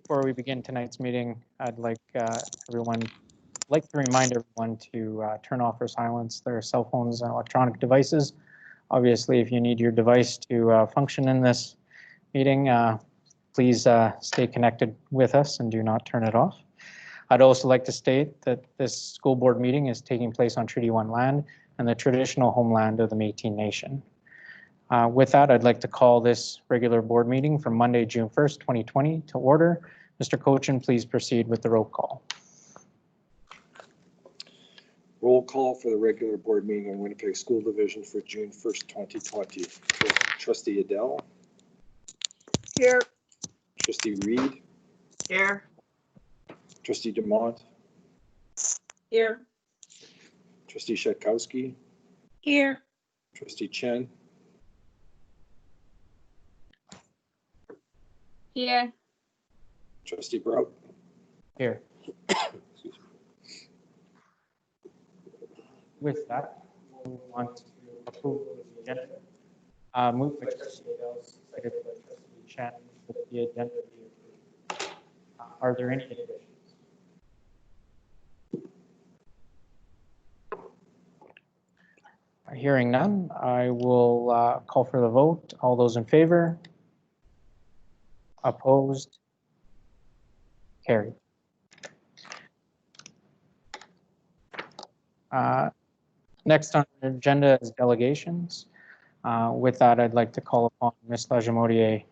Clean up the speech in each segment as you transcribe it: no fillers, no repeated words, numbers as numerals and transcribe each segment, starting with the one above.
Before we begin tonight's meeting, I'd like to remind everyone to turn off or silence their cell phones and electronic devices. Obviously, if you need your device to function in this meeting, please stay connected with us and do not turn it off. I'd also like to state that this school board meeting is taking place on Treaty 1 land and the traditional homeland of the Métis Nation. With that, I'd like to call this regular board meeting from Monday, June 1st, 2020 to order. Mr. Cochin, please proceed with the roll call. Roll call for the regular board meeting in Winnipeg School Division for June 1st, 2020. Trustee Adele. Here. Trustee Reed. Here. Trustee Dumont. Here. Trustee Shetkowski. Here. Trustee Chen. Here. Trustee Brout. Here. With that, we want to approve the agenda. Move by Trustee Adele, seconded by Trustee Chen, that the agenda be approved. Are there any additions? Hearing none, I will call for the vote. All those in favor? Opposed? Carried. Next on the agenda is delegations. With that, I'd like to call upon Ms. LaVerendrye,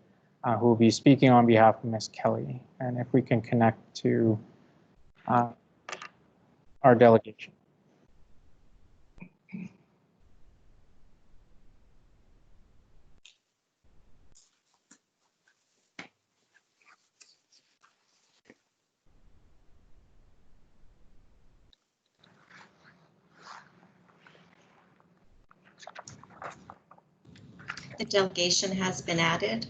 who will be speaking on behalf of Ms. Kelly. And if we can connect to our delegation. The delegation has been added.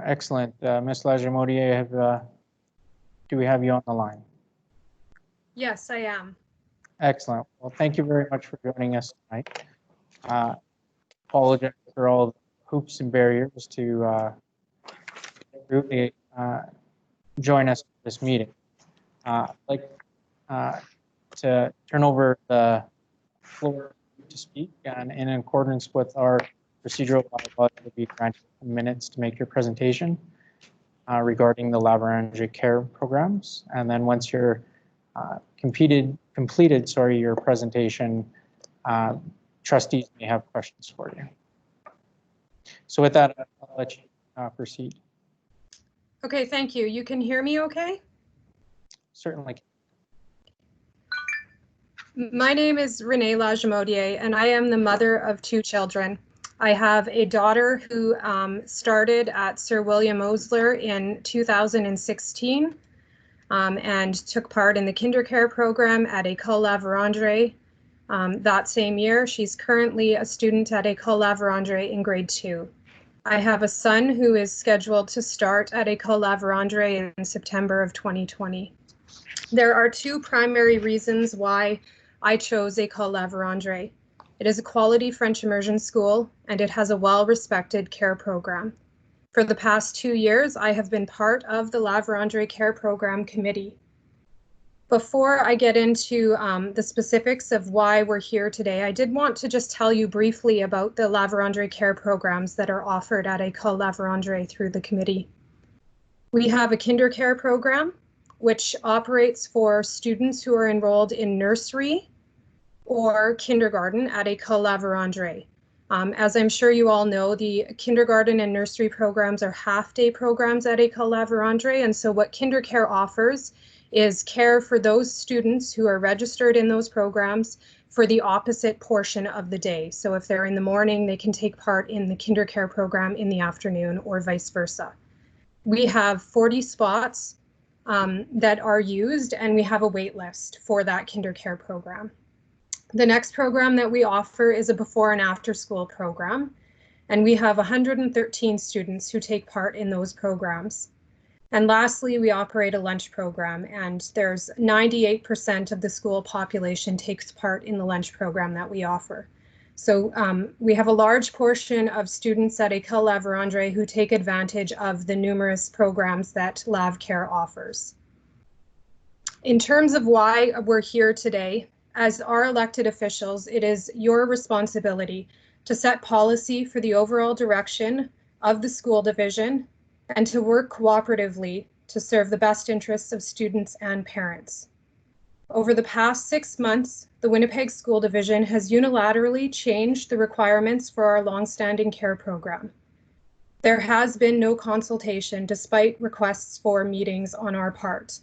Excellent. Ms. LaVerendrye, do we have you on the line? Yes, I am. Excellent. Well, thank you very much for joining us tonight. Apologize for all the hoops and barriers to really join us for this meeting. I'd like to turn over the floor to speak, and in accordance with our procedural bylaws, will be granted minutes to make your presentation regarding the LaVerendrye care programs. And then once you're completed your presentation, trustees may have questions for you. So with that, I'll let you proceed. Okay, thank you. You can hear me okay? Certainly. My name is Renee LaVerendrye, and I am the mother of 2 children. I have a daughter who started at Sir William Osler in 2016 and took part in the KinderCare program at École LaVerendrye that same year. She's currently a student at École LaVerendrye in grade 2. I have a son who is scheduled to start at École LaVerendrye in September of 2020. There are 2 primary reasons why I chose École LaVerendrye. It is a quality French immersion school, and it has a well-respected care program. For the past 2 years, I have been part of the LaVerendrye Care Program Committee. Before I get into the specifics of why we're here today, I did want to just tell you briefly about the LaVerendrye Care programs that are offered at École LaVerendrye through the committee. We have a KinderCare program, which operates for students who are enrolled in nursery or kindergarten at École LaVerendrye. As I'm sure you all know, the kindergarten and nursery programs are half-day programs at École LaVerendrye, and so what KinderCare offers is care for those students who are registered in those programs for the opposite portion of the day. So if they're in the morning, they can take part in the KinderCare program in the afternoon, or vice versa. We have 40 spots that are used, and we have a wait list for that KinderCare program. The next program that we offer is a before and after school program, and we have 113 students who take part in those programs. And lastly, we operate a lunch program, and there's 98% of the school population takes part in the lunch program that we offer. So we have a large portion of students at École LaVerendrye who take advantage of the numerous programs that LavCare offers. In terms of why we're here today, as our elected officials, it is your responsibility to set policy for the overall direction of the school division and to work cooperatively to serve the best interests of students and parents. Over the past 6 months, the Winnipeg School Division has unilaterally changed the requirements for our long-standing care program. There has been no consultation despite requests for meetings on our part.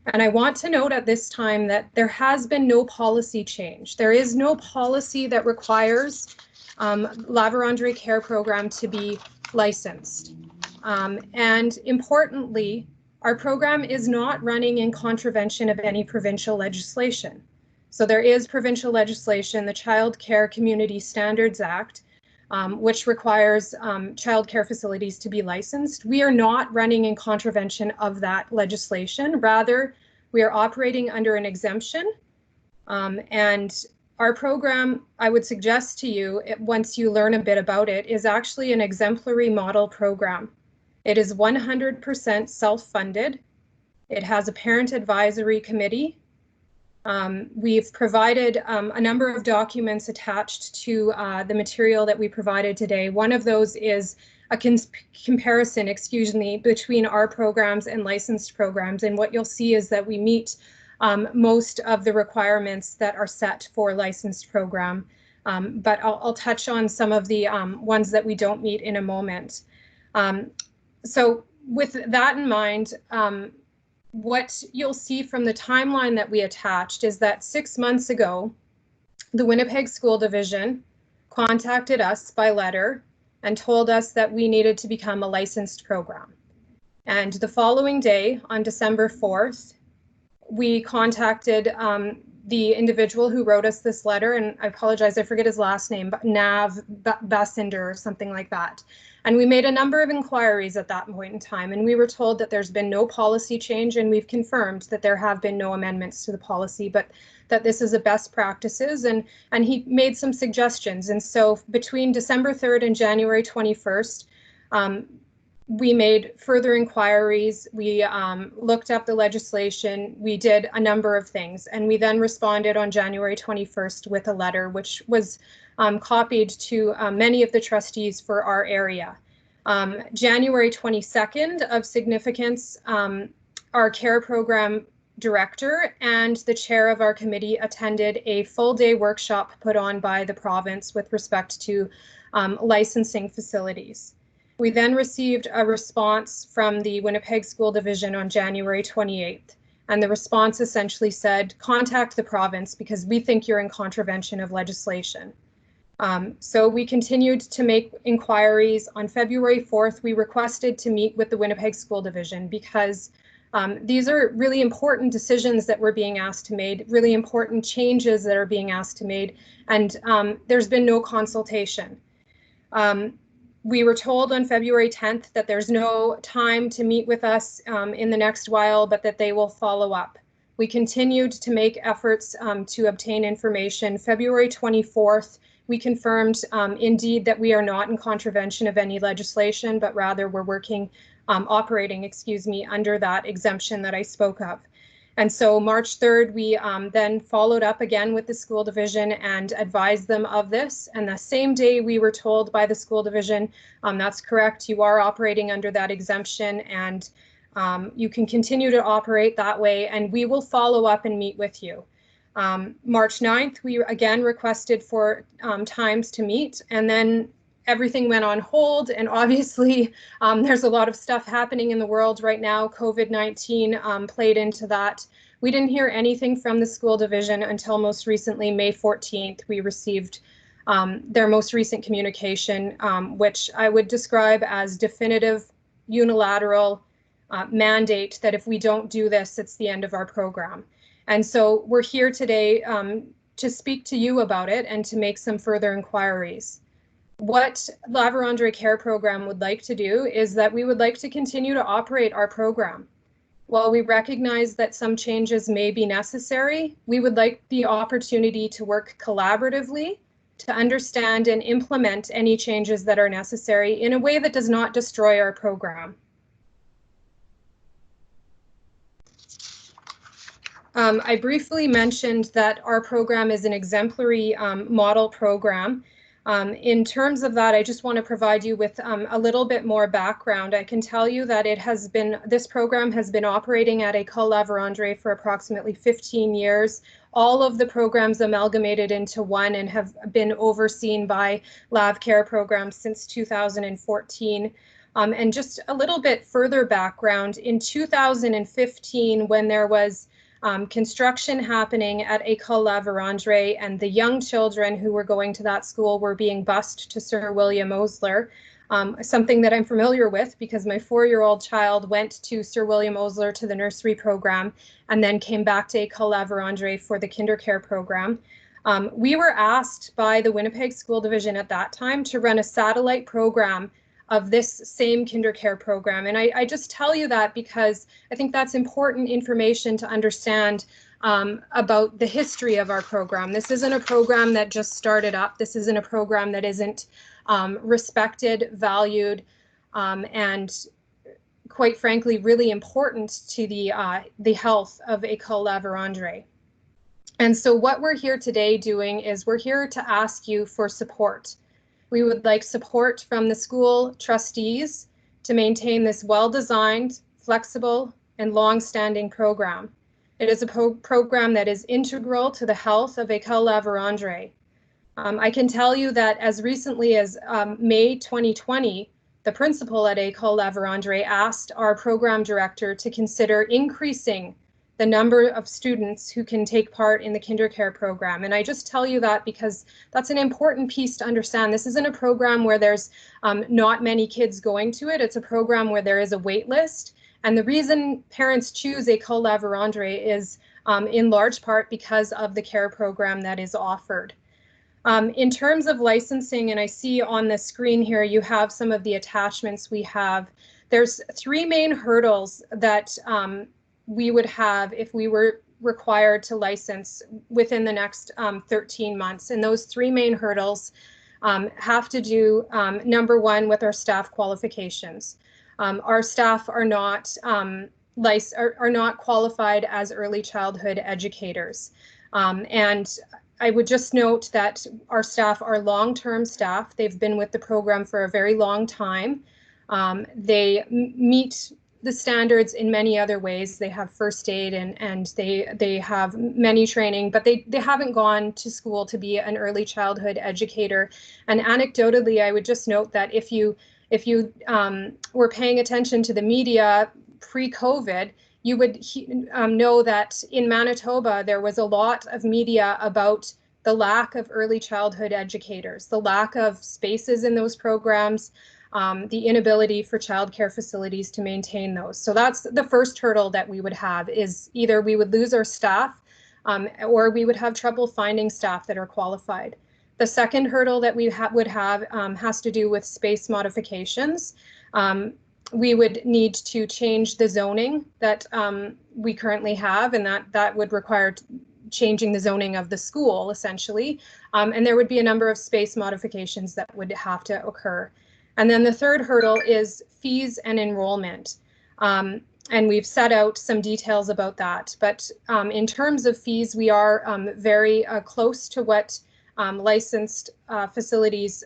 And I want to note at this time that there has been no policy change. There is no policy that requires LaVerendrye Care Program to be licensed. And importantly, our program is not running in contravention of any provincial legislation. So there is provincial legislation, the Child Care Community Standards Act, which requires child care facilities to be licensed. We are not running in contravention of that legislation. Rather, we are operating under an exemption. And our program, I would suggest to you, once you learn a bit about it, is actually an exemplary model program. It is 100% self-funded. It has a parent advisory committee. We've provided a number of documents attached to the material that we provided today. One of those is a comparison, between our programs and licensed programs. And what you'll see is that we meet most of the requirements that are set for licensed program. But I'll touch on some of the ones that we don't meet in a moment. So with that in mind, what you'll see from the timeline that we attached is that 6 months ago, the Winnipeg School Division contacted us by letter and told us that we needed to become a licensed program. And the following day, on December 4th, we contacted the individual who wrote us this letter, and I apologize, I forget his last name, but Nav Bassinder or something like that. And we made a number of inquiries at that point in time, and we were told that there's been no policy change, and we've confirmed that there have been no amendments to the policy, but that this is a best practices, and he made some suggestions. And so between December 3rd and January 21st, we made further inquiries, we looked up the legislation, we did a number of things, and we then responded on January 21st with a letter which was copied to many of the trustees for our area. January 22nd, of significance, our care program director and the chair of our committee attended a full-day workshop put on by the province with respect to licensing facilities. We then received a response from the Winnipeg School Division on January 28th, and the response essentially said, contact the province because we think you're in contravention of legislation. So we continued to make inquiries. On February 4th, we requested to meet with the Winnipeg School Division because these are really important decisions that we're being asked to make, really important changes that are being asked to make, and there's been no consultation. We were told on February 10th that there's no time to meet with us in the next while, but that they will follow up. We continued to make efforts to obtain information. February 24th, we confirmed indeed that we are not in contravention of any legislation, but rather we're working, operating under that exemption that I spoke of. And so March 3rd, we then followed up again with the school division and advised them of this. And the same day we were told by the school division, that's correct, you are operating under that exemption and you can continue to operate that way and we will follow up and meet with you. March 9th, we again requested for times to meet, and then everything went on hold. And obviously there's a lot of stuff happening in the world right now. COVID-19 played into that. We didn't hear anything from the school division until most recently, May 14th, we received their most recent communication, which I would describe as definitive unilateral mandate that if we don't do this, it's the end of our program. And so we're here today to speak to you about it and to make some further inquiries. What LaVerendrye Care Program would like to do is that we would like to continue to operate our program. While we recognize that some changes may be necessary, we would like the opportunity to work collaboratively to understand and implement any changes that are necessary in a way that does not destroy our program. I briefly mentioned that our program is an exemplary model program. In terms of that, I just want to provide you with a little bit more background. I can tell you that this program has been operating at École LaVerendrye for approximately 15 years. All of the programs amalgamated into one and have been overseen by LavCare programs since 2014. And just a little bit further background, in 2015, when there was construction happening at École LaVerendrye, and the young children who were going to that school were being bused to Sir William Osler, something that I'm familiar with because my 4-year-old child went to Sir William Osler to the nursery program and then came back to École LaVerendrye for the kindercare program. We were asked by the Winnipeg School Division at that time to run a satellite program of this same kindercare program. And I just tell you that because I think that's important information to understand about the history of our program. This isn't a program that just started up. This isn't a program that isn't respected, valued, and quite frankly, really important to the health of École LaVerendrye. And so what we're here today doing is we're here to ask you for support. We would like support from the school trustees to maintain this well-designed, flexible, and long-standing program. It is a program that is integral to the health of École LaVerendrye. I can tell you that as recently as May 2020, the principal at École LaVerendrye asked our program director to consider increasing the number of students who can take part in the kindercare program. And I just tell you that because that's an important piece to understand. This isn't a program where there's not many kids going to it. It's a program where there is a wait list. And the reason parents choose École LaVerendrye is in large part because of the care program that is offered. In terms of licensing, and I see on the screen here, you have some of the attachments we have. There's 3 main hurdles that we would have if we were required to license within the next 13 months. And those 3 main hurdles have to do, number 1, with our staff qualifications. Our staff are not qualified as early childhood educators. And I would just note that our staff are long-term staff. They've been with the program for a very long time. They meet the standards in many other ways. They have first aid and they have many training, but they haven't gone to school to be an early childhood educator. And anecdotally, I would just note that if you were paying attention to the media pre-COVID, you would know that in Manitoba, there was a lot of media about the lack of early childhood educators, the lack of spaces in those programs, the inability for childcare facilities to maintain those. So that's the first hurdle that we would have, is either we would lose our staff or we would have trouble finding staff that are qualified. The second hurdle that we would have has to do with space modifications. We would need to change the zoning that we currently have, and that would require changing the zoning of the school, essentially. And there would be a number of space modifications that would have to occur. And then the third hurdle is fees and enrollment. And we've set out some details about that. But in terms of fees, we are very close to what licensed facilities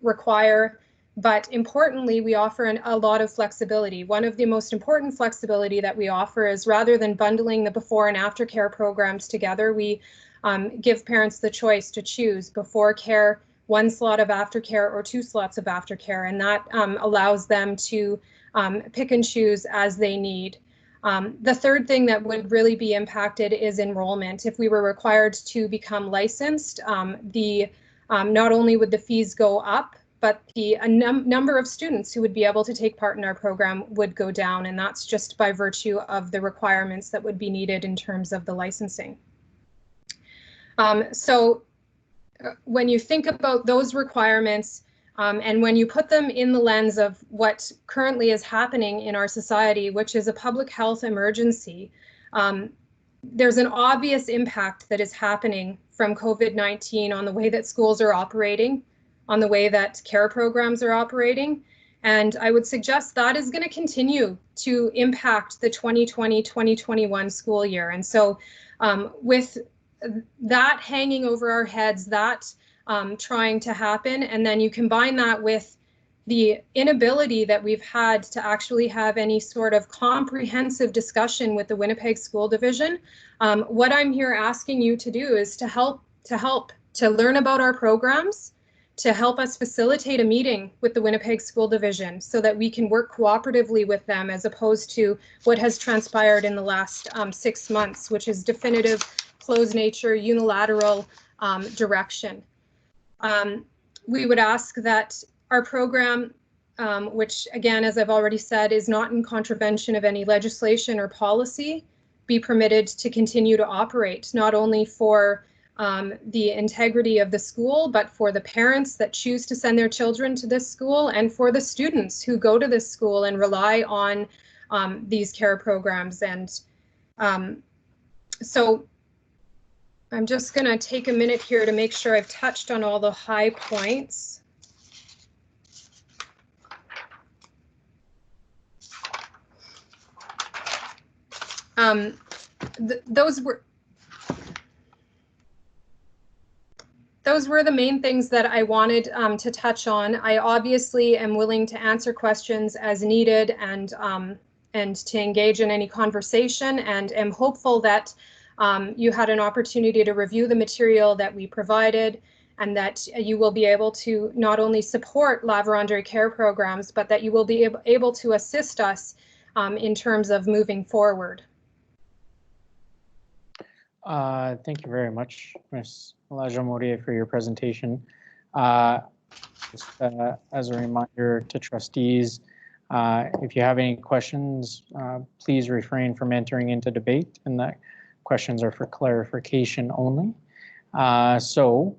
require. But importantly, we offer a lot of flexibility. One of the most important flexibility that we offer is, rather than bundling the before and after care programs together, we give parents the choice to choose before care, 1 slot of aftercare, or 2 slots of aftercare, and that allows them to pick and choose as they need. The third thing that would really be impacted is enrollment. If we were required to become licensed, not only would the fees go up, but the number of students who would be able to take part in our program would go down, and that's just by virtue of the requirements that would be needed in terms of the licensing. So when you think about those requirements, and when you put them in the lens of what currently is happening in our society, which is a public health emergency, there's an obvious impact that is happening from COVID-19 on the way that schools are operating, on the way that care programs are operating. And I would suggest that is going to continue to impact the 2020-2021 school year. And so with that hanging over our heads, that trying to happen, and then you combine that with the inability that we've had to actually have any sort of comprehensive discussion with the Winnipeg School Division, what I'm here asking you to do is to help to learn about our programs, to help us facilitate a meeting with the Winnipeg School Division so that we can work cooperatively with them, as opposed to what has transpired in the last 6 months, which is definitive, closed nature, unilateral direction. We would ask that our program, which again, as I've already said, is not in contravention of any legislation or policy, be permitted to continue to operate, not only for the integrity of the school, but for the parents that choose to send their children to this school, and for the students who go to this school and rely on these care programs. And so I'm just going to take a minute here to make sure I've touched on all the high points. Those were the main things that I wanted to touch on. I obviously am willing to answer questions as needed and to engage in any conversation, and am hopeful that you had an opportunity to review the material that we provided, and that you will be able to not only support LaVerendrye care programs, but that you will be able to assist us in terms of moving forward. Thank you very much, Ms. Lajamodier, for your presentation. Just, as a reminder to trustees, if you have any questions, please refrain from entering into debate, and that questions are for clarification only. So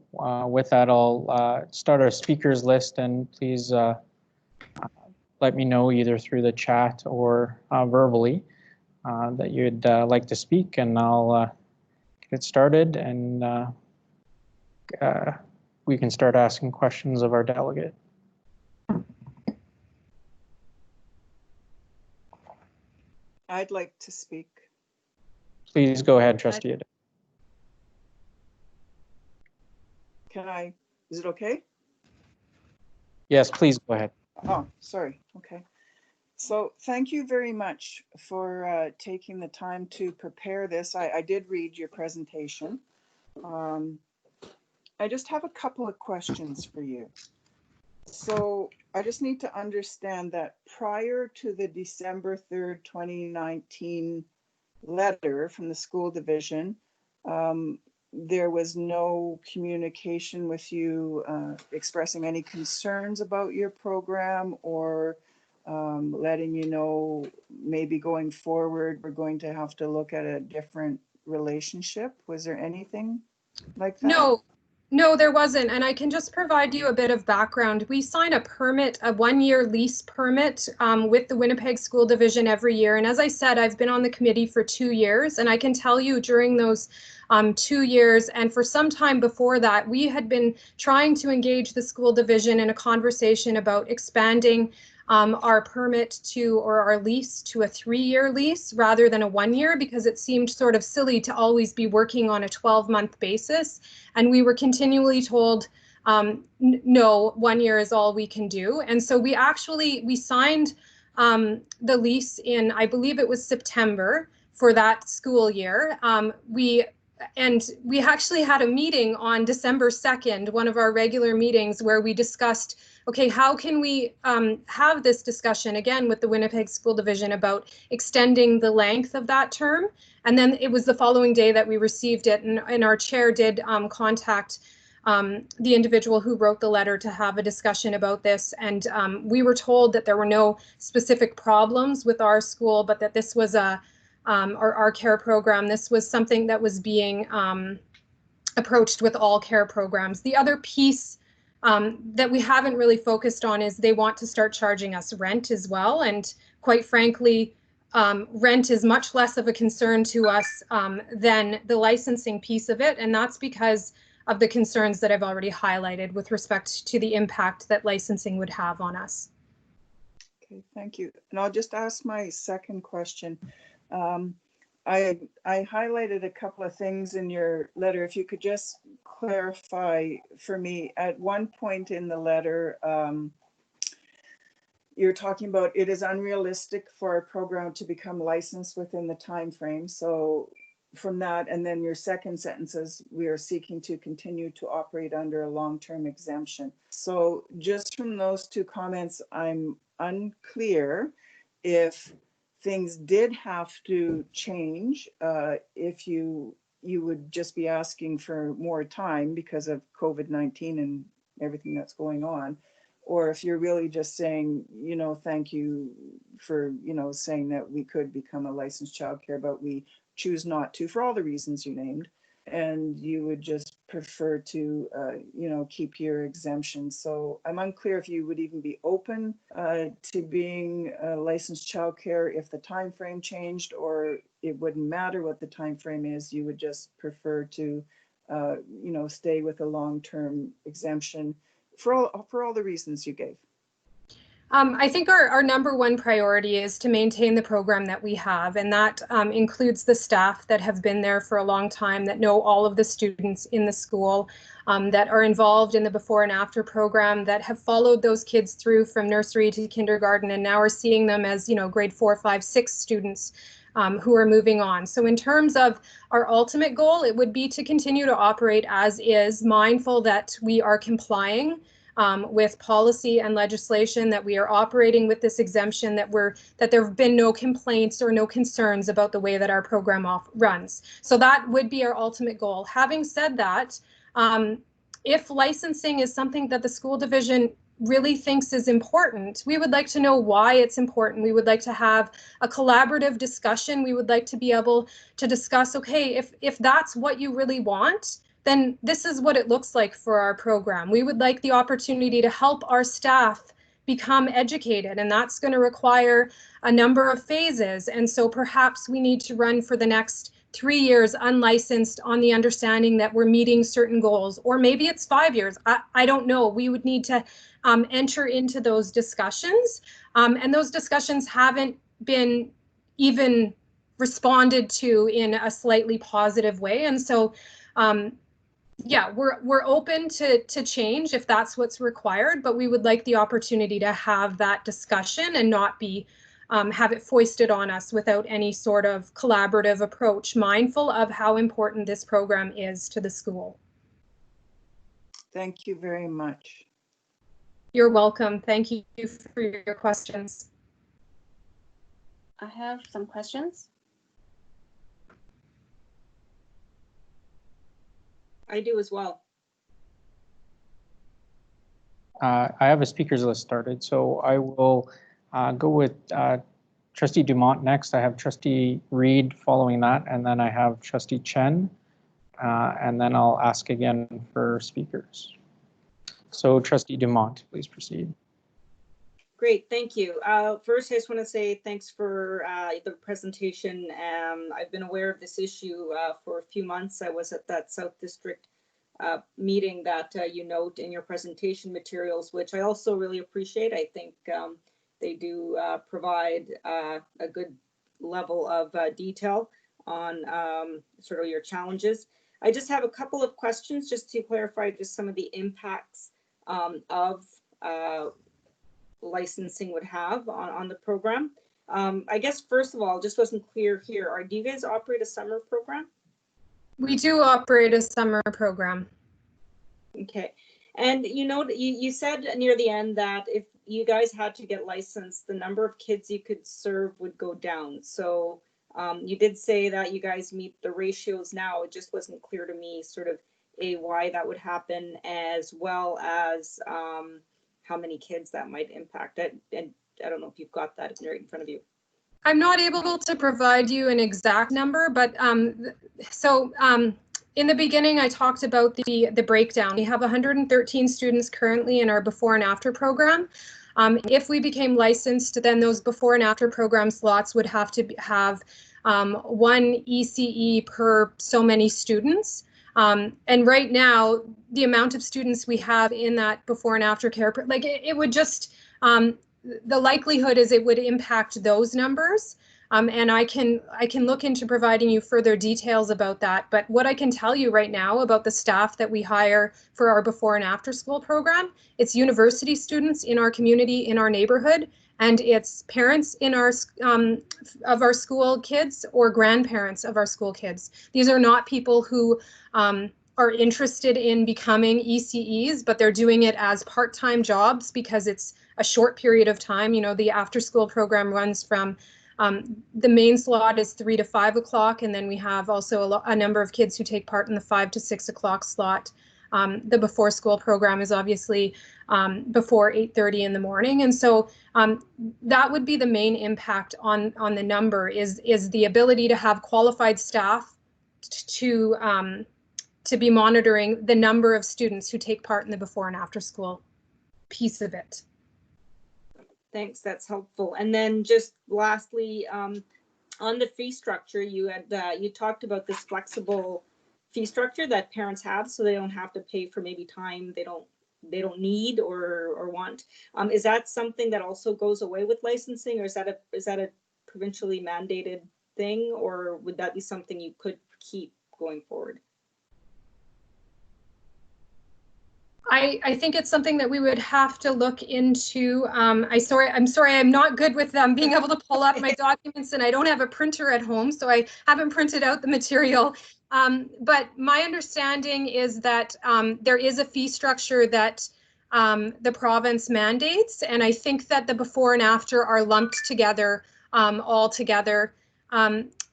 with that, I'll start our speakers list, and please let me know either through the chat or verbally that you'd like to speak, and I'll get started, and we can start asking questions of our delegate. I'd like to speak. Please go ahead, Trustee Adel. Can I, is it okay? Yes, please go ahead. Oh, sorry. Okay. So thank you very much for taking the time to prepare this. I did read your presentation. I just have a couple of questions for you. So I just need to understand that prior to the December 3rd, 2019 letter from the school division, there was no communication with you expressing any concerns about your program, or letting you know maybe going forward we're going to have to look at a different relationship? Was there anything like that? No, there wasn't. And I can just provide you a bit of background. We sign a permit, a one-year lease permit with the Winnipeg School Division every year. And as I said, I've been on the committee for 2 years, and I can tell you during those 2 years, and for some time before that, we had been trying to engage the school division in a conversation about expanding our permit to, or our lease to, a 3-year lease rather than a 1-year, because it seemed sort of silly to always be working on a 12-month basis. And we were continually told, no, 1 year is all we can do. And so we signed the lease in, I believe it was September for that school year. We actually had a meeting on December 2nd, one of our regular meetings, where we discussed, okay, how can we have this discussion again with the Winnipeg School Division about extending the length of that term? And then it was the following day that we received it, and our chair did contact the individual who wrote the letter to have a discussion about this. And we were told that there were no specific problems with our school, but that this was our care program. This was something that was being approached with all care programs. The other piece that we haven't really focused on is they want to start charging us rent as well. And quite frankly, rent is much less of a concern to us than the licensing piece of it, and that's because of the concerns that I've already highlighted with respect to the impact that licensing would have on us. Okay, thank you. And I'll just ask my second question. I highlighted a couple of things in your letter. If you could just clarify for me, at one point in the letter, you're talking about it is unrealistic for a program to become licensed within the time frame. So from that, and then your second sentence is we are seeking to continue to operate under a long-term exemption. So just from those two comments, I'm unclear if things did have to change, if you would just be asking for more time because of COVID-19 and everything that's going on, or if you're really just saying, you know, thank you for, you know, saying that we could become a licensed childcare, but we choose not to for all the reasons you named, and you would just prefer to, you know, keep your exemption. So I'm unclear if you would even be open to being a licensed childcare if the time frame changed, or it wouldn't matter what the time frame is. You would just prefer to, you know, stay with a long-term exemption for all the reasons you gave. I think our number one priority is to maintain the program that we have, and that includes the staff that have been there for a long time, that know all of the students in the school, that are involved in the before and after program, that have followed those kids through from nursery to kindergarten, and now are seeing them as, you know, grade 4, 5, 6 students who are moving on. So in terms of our ultimate goal, it would be to continue to operate as is, mindful that we are complying with policy and legislation, that we are operating with this exemption, that there have been no complaints or no concerns about the way that our program runs. So that would be our ultimate goal. Having said that, if licensing is something that the school division really thinks is important, we would like to know why it's important. We would like to have a collaborative discussion. We would like to be able to discuss, okay, if that's what you really want, then this is what it looks like for our program. We would like the opportunity to help our staff become educated, and that's going to require a number of phases. And so perhaps we need to run for the next 3 years unlicensed on the understanding that we're meeting certain goals, or maybe it's 5 years. I don't know. We would need to enter into those discussions, and those discussions haven't been even responded to in a slightly positive way. And so yeah, we're open to change if that's what's required, but we would like the opportunity to have that discussion and not be have it foisted on us without any sort of collaborative approach, mindful of how important this program is to the school. Thank you very much. You're welcome. Thank you for your questions. I have some questions. I do as well. I have a speakers list started, so I will go with Trustee Dumont next. I have Trustee Reed following that, and then I have Trustee Chen, and then I'll ask again for speakers. So Trustee Dumont, please proceed. Great, thank you. First, I just want to say thanks for the presentation. I've been aware of this issue for a few months. I was at that South District meeting that you note in your presentation materials, which I also really appreciate. I think they do provide a good level of detail on sort of your challenges. I just have a couple of questions just to clarify just some of the impacts of licensing would have on the program. I guess first of all, just wasn't clear here. Do you guys operate a summer program? We do operate a summer program. Okay, and you know, you said near the end that if you guys had to get licensed, the number of kids you could serve would go down. So you did say that you guys meet the ratios now. It just wasn't clear to me sort of why that would happen, as well as how many kids that might impact. And I don't know if you've got that right in front of you. I'm not able to provide you an exact number, but in the beginning, I talked about the breakdown. We have 113 students currently in our before and after program. If we became licensed, then those before and after program slots would have to have one ECE per so many students. And right now, the amount of students we have in that before and after care, like it would just, the likelihood is it would impact those numbers. And I can look into providing you further details about that. But what I can tell you right now about the staff that we hire for our before and after school program, it's university students in our community, in our neighborhood, and it's parents in our of our school kids or grandparents of our school kids. These are not people who are interested in becoming ECEs, but they're doing it as part-time jobs because it's a short period of time. You know, the after-school program runs from the main slot is 3 to 5 o'clock, and then we have also a number of kids who take part in the 5 to 6 o'clock slot. The before school program is obviously before 8:30 in the morning, and so that would be the main impact on the number is the ability to have qualified staff to be monitoring the number of students who take part in the before and after school piece of it. Thanks, that's helpful. And then just lastly, on the fee structure, you had you talked about this flexible fee structure that parents have, so they don't have to pay for maybe time they don't need or want. Is that something that also goes away with licensing, or is that a provincially mandated thing, or would that be something you could keep going forward? I think it's something that we would have to look into. I'm sorry, I'm not good with being able to pull up my documents, and I don't have a printer at home, so I haven't printed out the material. But my understanding is that there is a fee structure that the province mandates, and I think that the before and after are lumped together all together.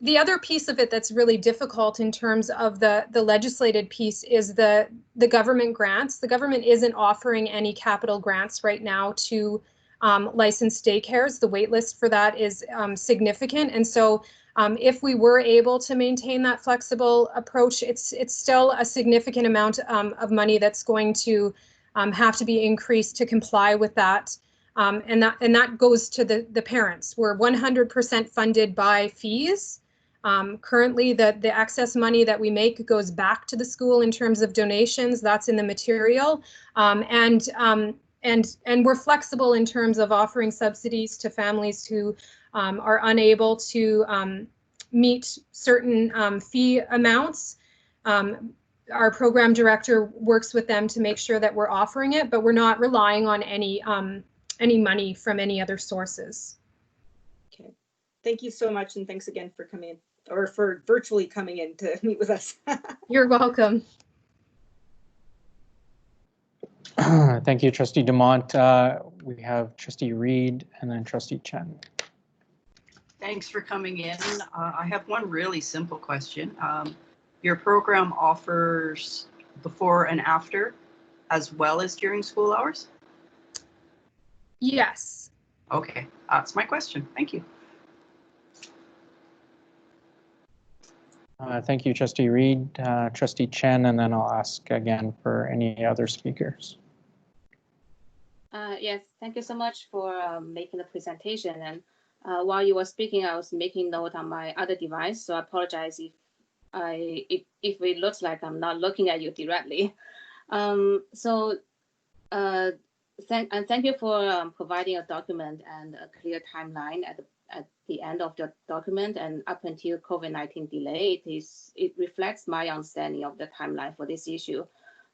The other piece of it that's really difficult in terms of the legislated piece is the government grants. The government isn't offering any capital grants right now to licensed daycares. The wait list for that is significant. And so if we were able to maintain that flexible approach, it's still a significant amount of money that's going to have to be increased to comply with that. And that goes to the parents. We're 100% funded by fees. Currently, the excess money that we make goes back to the school in terms of donations. That's in the material, and we're flexible in terms of offering subsidies to families who are unable to meet certain fee amounts. Our program director works with them to make sure that we're offering it, but we're not relying on any money from any other sources. Okay, thank you so much, and thanks again for coming in, or for virtually coming in to meet with us. You're welcome. Thank you, Trustee Dumont. We have Trustee Reed and then Trustee Chen. Thanks for coming in. I have one really simple question. Your program offers before and after as well as during school hours? Yes. Okay, that's my question. Thank you. Thank you, Trustee Reed, Trustee Chen, and then I'll ask again for any other speakers. Yes, thank you so much for making the presentation. And while you were speaking, I was making note on my other device, so I apologize if it looks like I'm not looking at you directly. Thank you for providing a document and a clear timeline at the end of the document, and up until COVID-19 delay, it reflects my understanding of the timeline for this issue.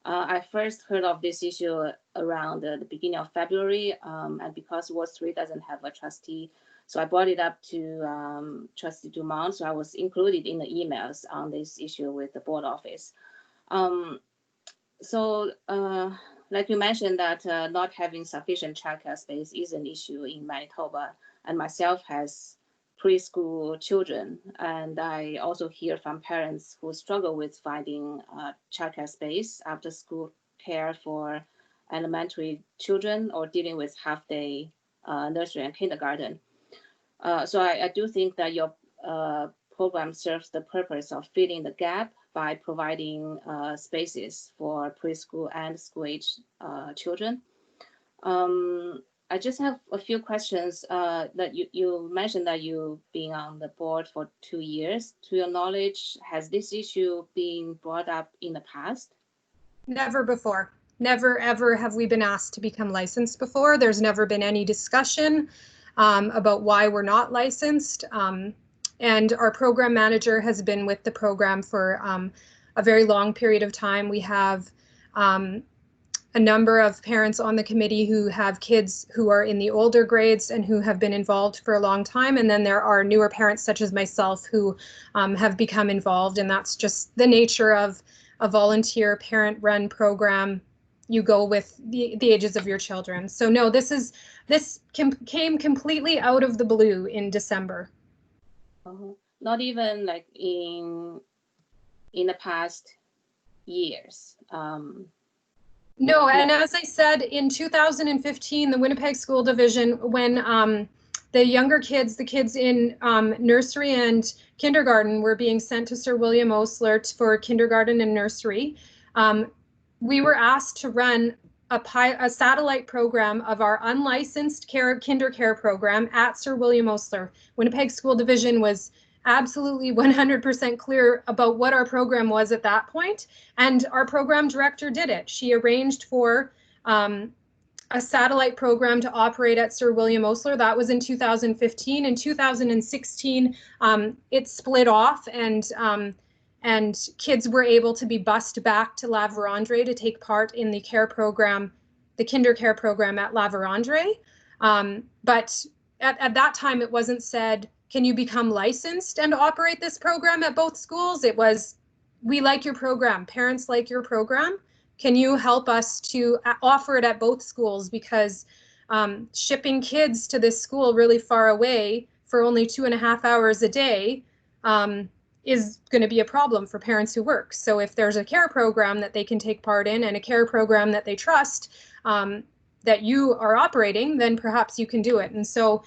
I first heard of this issue around the beginning of February, and because Ward 3 doesn't have a trustee, so I brought it up to Trustee Dumont, so I was included in the emails on this issue with the board office. Like you mentioned that not having sufficient childcare space is an issue in Manitoba, and myself has preschool children, and I also hear from parents who struggle with finding childcare space, after school care for elementary children, or dealing with half-day nursery and kindergarten. So I do think that your program serves the purpose of filling the gap by providing spaces for preschool and school-age children. I just have a few questions. That you mentioned that you've been on the board for 2 years. To your knowledge, has this issue been brought up in the past? Never before. Never, ever have we been asked to become licensed before. There's never been any discussion about why we're not licensed. And our program manager has been with the program for a very long period of time. We have a number of parents on the committee who have kids who are in the older grades and who have been involved for a long time. And then there are newer parents such as myself who have become involved. And that's just the nature of a volunteer parent-run program. You go with the ages of your children. So no, this came completely out of the blue in December. Not even like in the past years. No, and as I said, in 2015, the Winnipeg School Division, when the younger kids, the kids in nursery and kindergarten were being sent to Sir William Osler for kindergarten and nursery, we were asked to run a satellite program of our unlicensed kinder care program at Sir William Osler. Winnipeg School Division was absolutely 100% clear about what our program was at that point, and our program director did it. She arranged for a satellite program to operate at Sir William Osler. That was in 2015. In 2016, it split off, and kids were able to be bused back to LaVerendrye to take part in the care program, the kinder care program at LaVerendrye. But at that time, it wasn't said, can you become licensed and operate this program at both schools? It was, we like your program, parents like your program. Can you help us to offer it at both schools? Because shipping kids to this school really far away for only 2.5 hours a day is going to be a problem for parents who work. So if there's a care program that they can take part in and a care program that they trust, that you are operating, then perhaps you can do it. And so,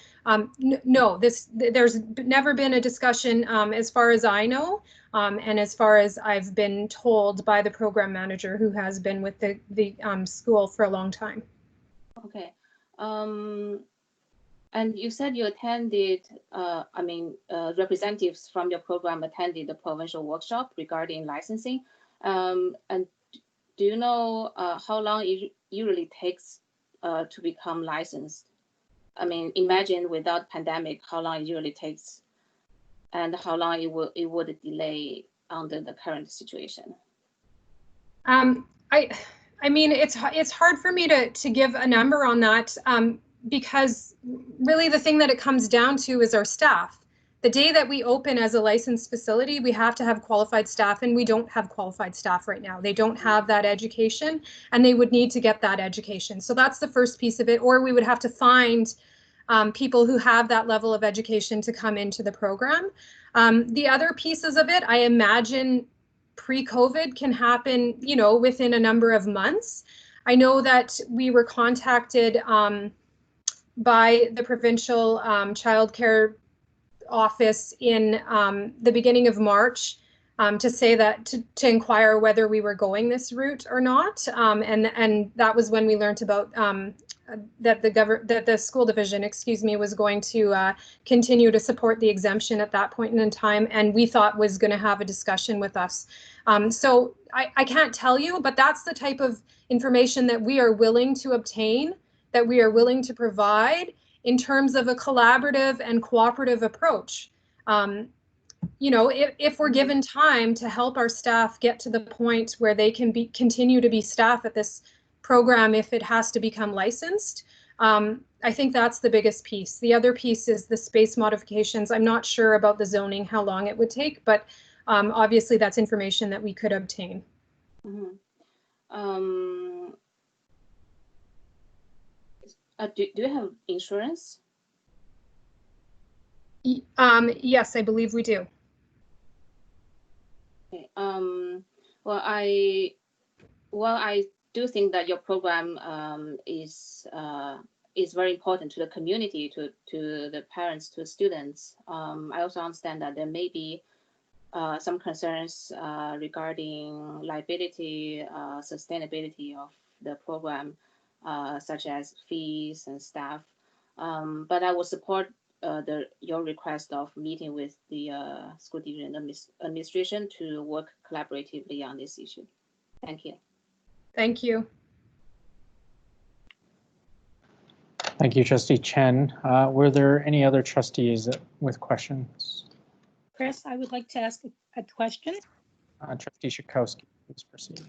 no, there's never been a discussion as far as I know, and as far as I've been told by the program manager who has been with the school for a long time. Okay. And you said you attended, representatives from your program attended the provincial workshop regarding licensing. And do you know how long it usually takes to become licensed? I mean, imagine without pandemic, how long it usually takes, and how long it would delay under the current situation. I mean, it's hard for me to give a number on that, because really the thing that it comes down to is our staff. The day that we open as a licensed facility, we have to have qualified staff, and we don't have qualified staff right now. They don't have that education, and they would need to get that education. So that's the first piece of it, or we would have to find people who have that level of education to come into the program. The other pieces of it, I imagine pre-COVID can happen, within a number of months. I know that we were contacted by the provincial childcare office in the beginning of March to say that to inquire whether we were going this route or not, and that was when we learned about that the school division, was going to continue to support the exemption at that point in time, and we thought was going to have a discussion with us. So I can't tell you, but that's the type of information that we are willing to obtain, that we are willing to provide in terms of a collaborative and cooperative approach. If we're given time to help our staff get to the point where they can continue to be staff at this program, if it has to become licensed, I think that's the biggest piece. The other piece is the space modifications. I'm not sure about the zoning, how long it would take, but obviously that's information that we could obtain. Mm-hmm. Do you have insurance? Yes, I believe we do. Okay. Well, I do think that your program is very important to the community, to the parents, to students. I also understand that there may be some concerns regarding liability, sustainability of the program. such as fees and staff. But I will support your request of meeting with the school division administration to work collaboratively on this issue. Thank you. Thank you. Thank you, Trustee Chen. Were there any other trustees with questions? Chris, I would like to ask a question. Trustee Shakowski, please proceed.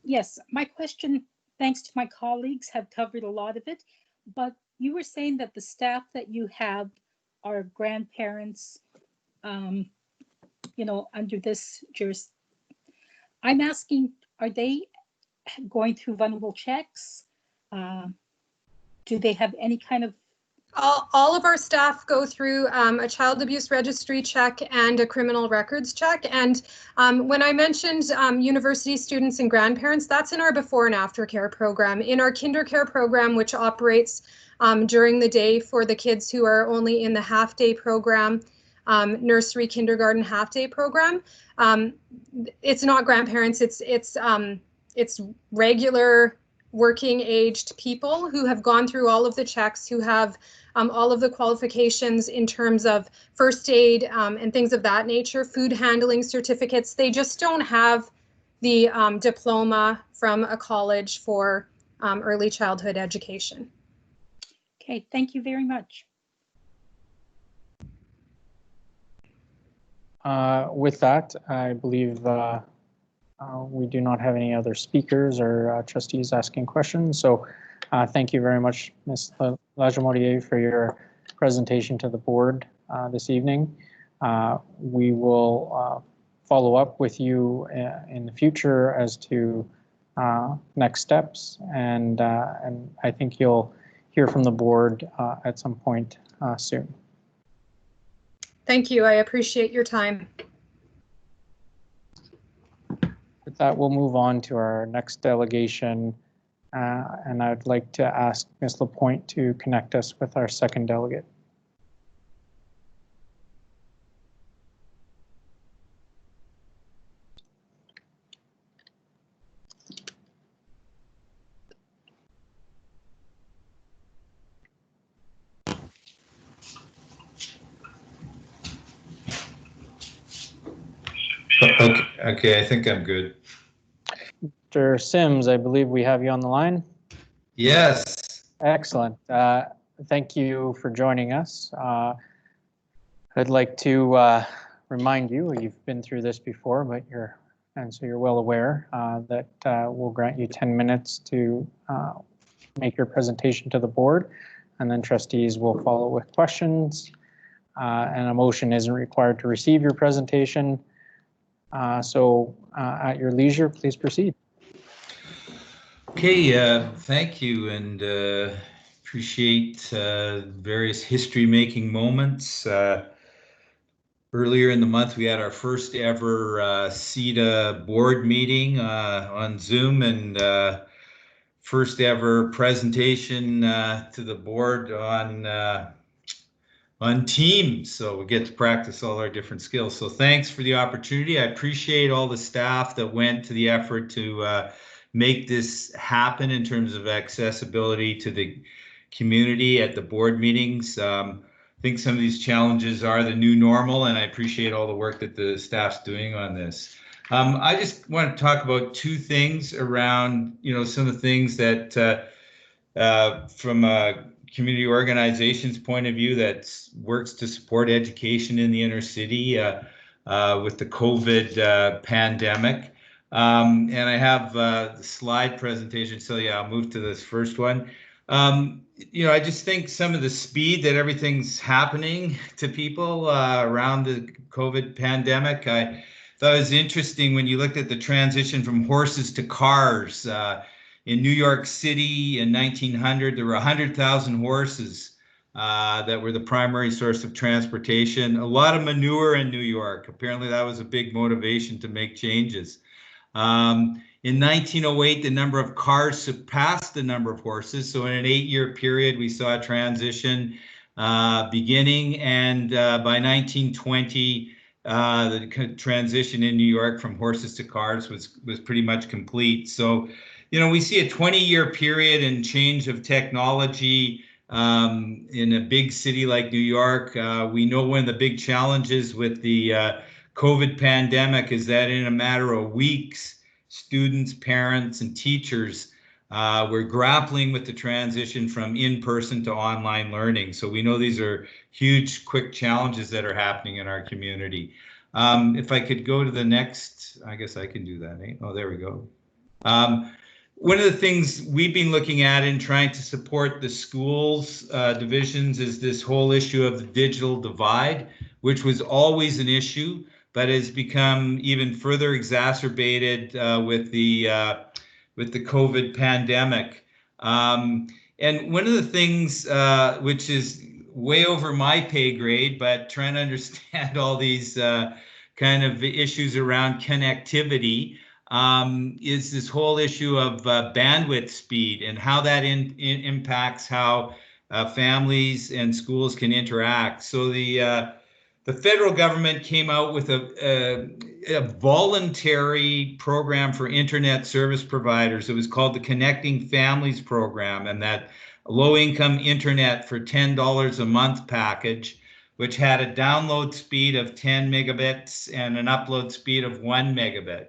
Yes, my question, thanks to my colleagues, have covered a lot of it, but you were saying that the staff that you have are grandparents, you know, under this jurisdiction. I'm asking, are they going through vulnerable checks? Do they have any kind of? All of our staff go through a child abuse registry check and a criminal records check. And when I mentioned university students and grandparents, that's in our before and after care program. In our kinder care program, which operates during the day for the kids who are only in the half day program, nursery, kindergarten, half day program, it's not grandparents, it's regular working aged people who have gone through all of the checks, who have all of the qualifications in terms of first aid and things of that nature, food handling certificates. They just don't have the diploma from a college for early childhood education. Okay, thank you very much. With that, I believe we do not have any other speakers or trustees asking questions. So thank you very much, Ms. LaVerendrye, for your presentation to the board this evening. We will follow up with you in the future as to next steps, and I think you'll hear from the board at some point soon. Thank you. I appreciate your time. With that, we'll move on to our next delegation, and I'd like to ask Ms. Lapointe to connect us with our second delegate. Okay, I think I'm good. Mr. Sims, I believe we have you on the line. Yes. Excellent. Thank you for joining us. I'd like to remind you, you've been through this before, but so you're well aware that we'll grant you 10 minutes to make your presentation to the board, and then trustees will follow with questions, and a motion isn't required to receive your presentation. So at your leisure, please proceed. Okay, thank you, and appreciate various history-making moments. Earlier in the month, we had our first ever CEDA board meeting on Zoom, and first ever presentation to the board on Teams, so we get to practice all our different skills. So thanks for the opportunity. I appreciate all the staff that went to the effort to make this happen in terms of accessibility to the community at the board meetings. I think some of these challenges are the new normal, and I appreciate all the work that the staff's doing on this. I just want to talk about two things around, some of the things that from a community organizations point of view that works to support education in the inner city with the COVID pandemic. And I have the slide presentation, so yeah, I'll move to this first one. I just think some of the speed that everything's happening to people around the COVID pandemic, I thought it was interesting when you looked at the transition from horses to cars. In New York City in 1900, there were 100,000 horses that were the primary source of transportation. A lot of manure in New York. Apparently that was a big motivation to make changes. In 1908, the number of cars surpassed the number of horses. So in an 8-year period, we saw a transition beginning, and by 1920, the transition in New York from horses to cars was pretty much complete. So you know, we see a 20-year period and change of technology in a big city like New York. We know one of the big challenges with the COVID pandemic is that in a matter of weeks, students, parents, and teachers were grappling with the transition from in-person to online learning. So we know these are huge, quick challenges that are happening in our community. If I could go to the next, I guess I can do that, eh? Oh, there we go. One of the things we've been looking at in trying to support the schools divisions is this whole issue of the digital divide, which was always an issue, but has become even further exacerbated with the COVID pandemic. And one of the things which is way over my pay grade, but trying to understand all these kind of issues around connectivity, is this whole issue of bandwidth speed and how that impacts how families and schools can interact. So the federal government came out with a voluntary program for internet service providers. It was called the Connecting Families Program, and that low-income internet for $10 a month package, which had a download speed of 10 megabits and an upload speed of 1 megabit.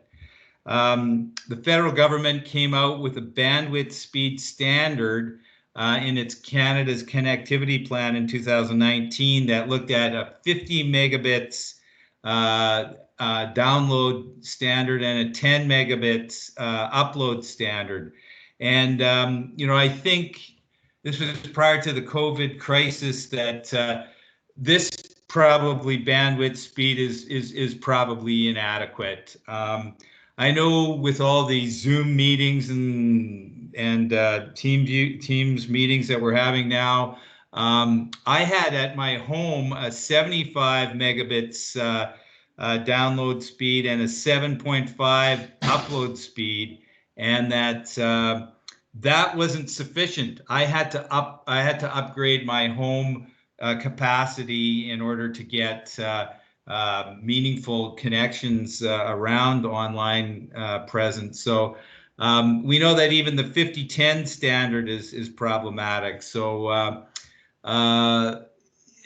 The federal government came out with a bandwidth speed standard in its Canada's connectivity plan in 2019 that looked at a 50 megabits download standard and a 10 megabits upload standard. And, you know, I think this was prior to the COVID crisis that this probably bandwidth speed is probably inadequate. I know with all these Zoom meetings and Teams meetings that we're having now, I had at my home a 75 megabits download speed and a 7.5 upload speed, and that wasn't sufficient. I had to upgrade my home capacity in order to get meaningful connections around online presence. So we know that even the 50-10 standard is problematic. So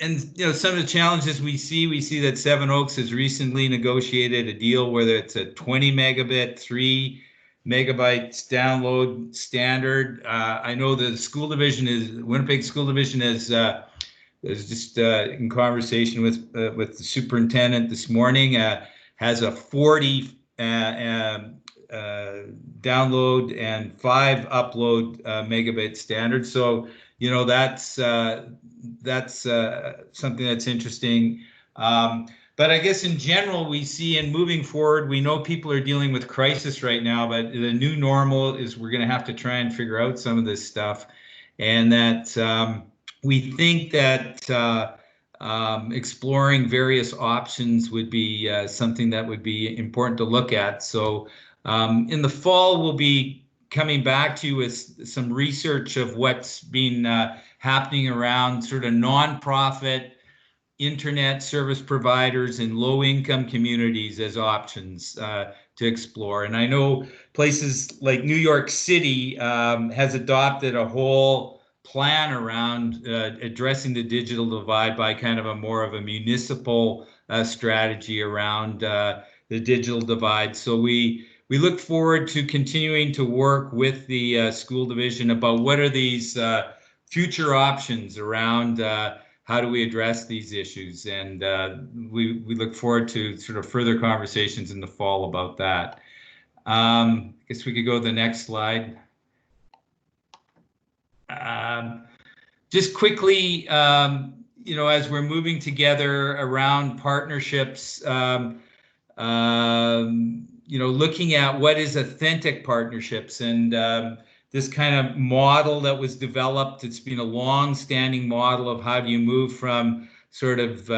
and you know, some of the challenges we see that Seven Oaks has recently negotiated a deal where it's a 20 megabit, 3 megabytes download standard. I know the school division Winnipeg School Division is just in conversation with the superintendent this morning, has a 40 download and 5 upload megabit standard. So, you know, that's something that's interesting. But I guess in general, we see in moving forward, we know people are dealing with crisis right now, but the new normal is we're going to have to try and figure out some of this stuff. And that we think that exploring various options would be something that would be important to look at. So in the fall, we'll be coming back to you with some research of what's been happening around sort of nonprofit internet service providers in low-income communities as options to explore. And I know places like New York City has adopted a whole plan around addressing the digital divide by kind of a more of a municipal strategy around the digital divide. So we look forward to continuing to work with the school division about what are these future options around how do we address these issues. And we look forward to sort of further conversations in the fall about that. I guess we could go to the next slide. Just quickly, you know, as we're moving together around partnerships, you know, looking at what is authentic partnerships and this kind of model that was developed. It's been a long-standing model of how do you move from sort of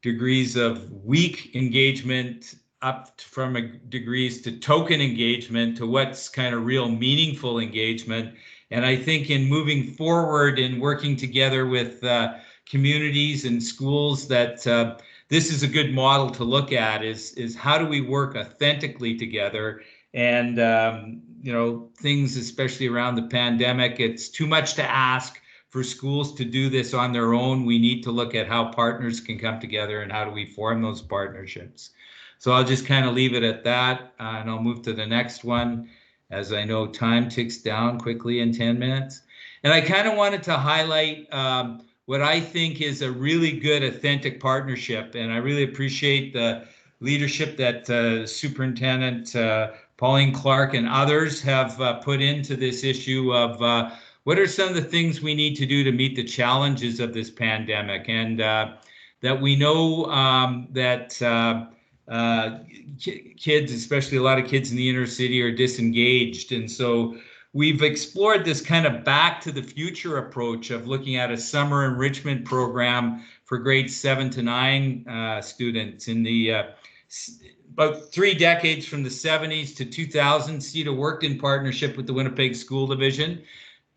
degrees of weak engagement up from degrees to token engagement to what's kind of real meaningful engagement. And I think in moving forward and working together with communities and schools that this is a good model to look at is how do we work authentically together and things, especially around the pandemic. It's too much to ask for schools to do this on their own. We need to look at how partners can come together and how do we form those partnerships. So I'll just kind of leave it at that, and I'll move to the next one, as I know time ticks down quickly in 10 minutes. And I kind of wanted to highlight what I think is a really good, authentic partnership. And I really appreciate the leadership that Superintendent Pauline Clark and others have put into this issue of what are some of the things we need to do to meet the challenges of this pandemic. And that we know that kids, especially a lot of kids in the inner city, are disengaged. And so we've explored this kind of back to the future approach of looking at a summer enrichment program for grades 7 to 9 students in the about 3 decades from the 70s to 2000. CEDA worked in partnership with the Winnipeg School Division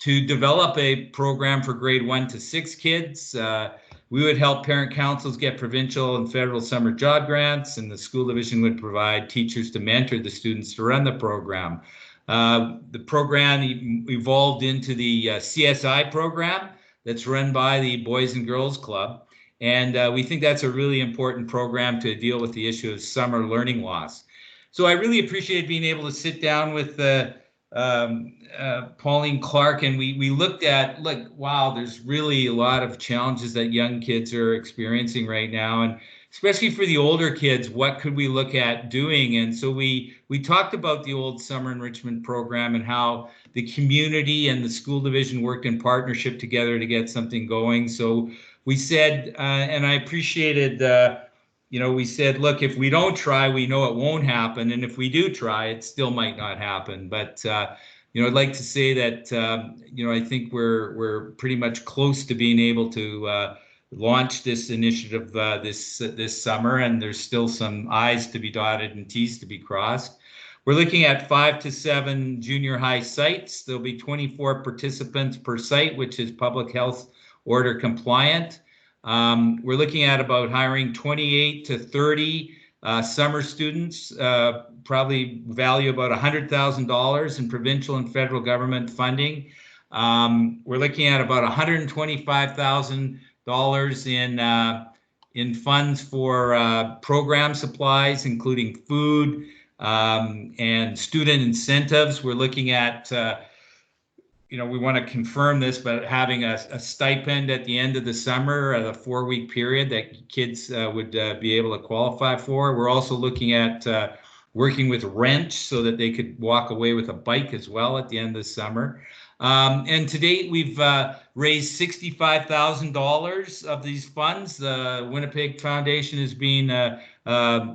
to develop a program for grade 1 to 6 kids. We would help parent councils get provincial and federal summer job grants, and the school division would provide teachers to mentor the students to run the program. The program evolved into the CSI program that's run by the Boys and Girls Club. And we think that's a really important program to deal with the issue of summer learning loss. So I really appreciated being able to sit down with Pauline Clark, and we looked at, like, wow, there's really a lot of challenges that young kids are experiencing right now. And especially for the older kids, what could we look at doing? And so we talked about the old summer enrichment program and how the community and the school division worked in partnership together to get something going. So we said, and I appreciated, we said, look, if we don't try, we know it won't happen. And if we do try, it still might not happen. But, I'd like to say that, I think we're pretty much close to being able to launch this initiative this summer, and there's still some I's to be dotted and T's to be crossed. We're looking at 5 to 7 junior high sites. There'll be 24 participants per site, which is public health order compliant. We're looking at about hiring 28 to 30 summer students, probably value about $100,000 in provincial and federal government funding. We're looking at about $125,000 in funds for program supplies, including food and student incentives. We're looking at, we want to confirm this, but having a stipend at the end of the summer, the 4-week period that kids would be able to qualify for. We're also looking at working with Wrench so that they could walk away with a bike as well at the end of the summer. And to date, we've raised $65,000 of these funds. The Winnipeg Foundation has been a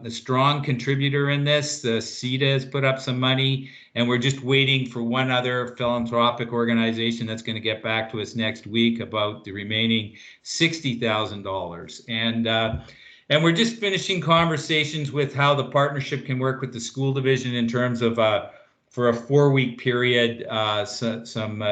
strong contributor in this. The CEDA has put up some money, and we're just waiting for one other philanthropic organization that's going to get back to us next week about the remaining $60,000. And we're just finishing conversations with how the partnership can work with the school division in terms of for a 4-week period, some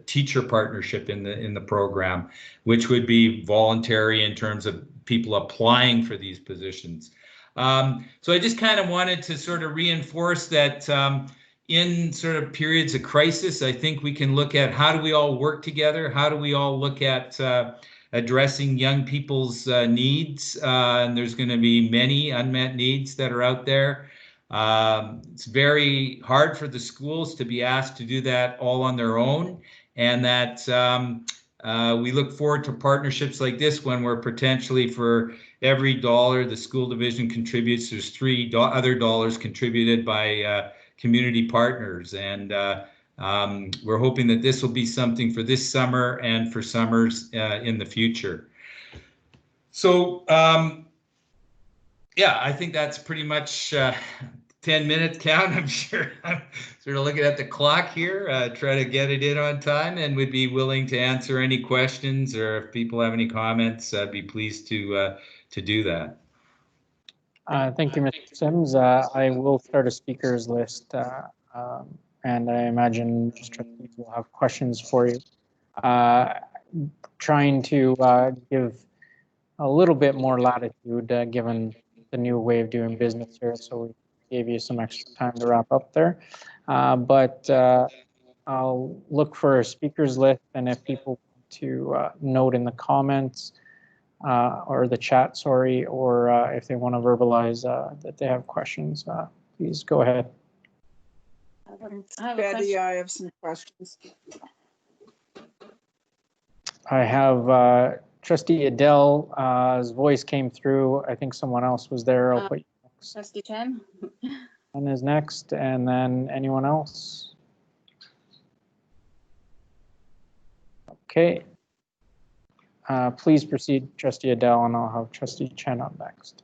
teacher partnership in the program, which would be voluntary in terms of people applying for these positions. So I just kind of wanted to sort of reinforce that in sort of periods of crisis, I think we can look at how do we all work together? How do we all look at addressing young people's needs? And there's going to be many unmet needs that are out there. It's very hard for the schools to be asked to do that all on their own, and that we look forward to partnerships like this one, where potentially for every dollar the school division contributes, there's $3 other dollars contributed by community partners. And we're hoping that this will be something for this summer and for summers in the future. So yeah, I think that's pretty much 10-minute count. I'm sure I'm sort of looking at the clock here, try to get it in on time, and would be willing to answer any questions, or if people have any comments, I'd be pleased to do that. Thank you, Mr. Sims. I will start a speakers list, and I imagine trustees will have questions for you. Trying to give a little bit more latitude given the new way of doing business here, so we gave you some extra time to wrap up there. But I'll look for a speakers list, and if people want to note in the comments or the chat, sorry, or if they want to verbalize that they have questions, please go ahead. I have a Betty, question. I have some questions. I have Trustee Adele's voice came through. I think someone else was there. I'll put you next. Trustee Chen? And is next, and then anyone else? Okay. Please proceed, Trustee Adele, and I'll have Trustee Chen up next.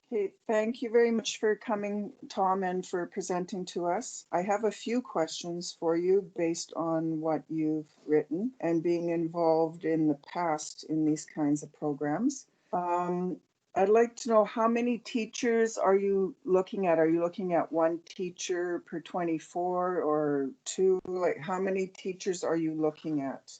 Okay, thank you very much for coming, Tom, and for presenting to us. I have a few questions for you based on what you've written and being involved in the past in these kinds of programs. I'd like to know, how many teachers are you looking at? Are you looking at one teacher per 24 or two? Like, how many teachers are you looking at?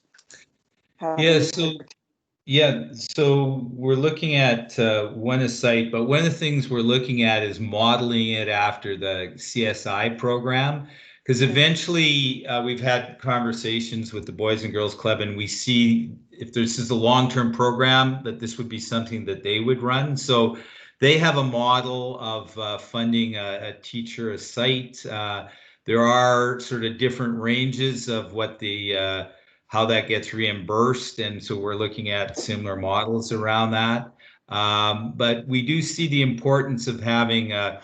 So we're looking at one a site, but one of the things we're looking at is modeling it after the CSI program, because eventually we've had conversations with the Boys and Girls Club, and we see if this is a long-term program that this would be something that they would run. So they have a model of funding a teacher a site. There are sort of different ranges of what the how that gets reimbursed. And so we're looking at similar models around that. But we do see the importance of having a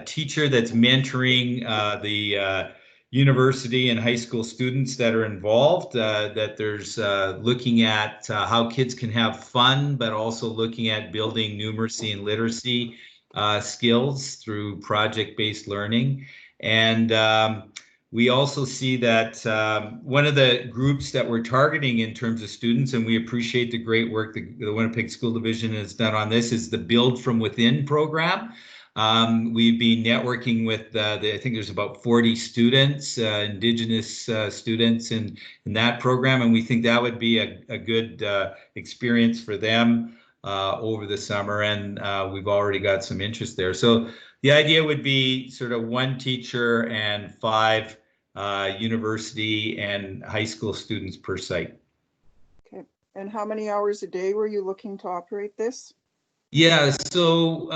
teacher that's mentoring the university and high school students that are involved, that there's looking at how kids can have fun, but also looking at building numeracy and literacy skills through project-based learning. And we also see that one of the groups that we're targeting in terms of students, and we appreciate the great work the Winnipeg School Division has done on this, is the Build from Within program. We've been networking with, I think there's about 40 students, Indigenous students in that program, and we think that would be a good experience for them over the summer, and we've already got some interest there. So the idea would be sort of one teacher and 5 university and high school students per site. Okay, and how many hours a day were you looking to operate this? Yeah, so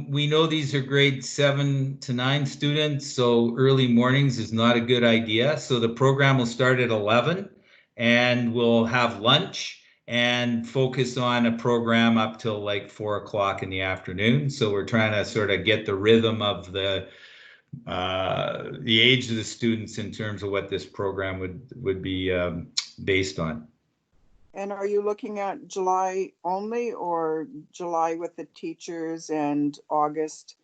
we know these are grade 7 to 9 students, so early mornings is not a good idea. So the program will start at 11 and we'll have lunch and focus on a program up till like 4 o'clock in the afternoon. So we're trying to sort of get the rhythm of the age of the students in terms of what this program would be based on. And are you looking at July only, or July with the teachers and August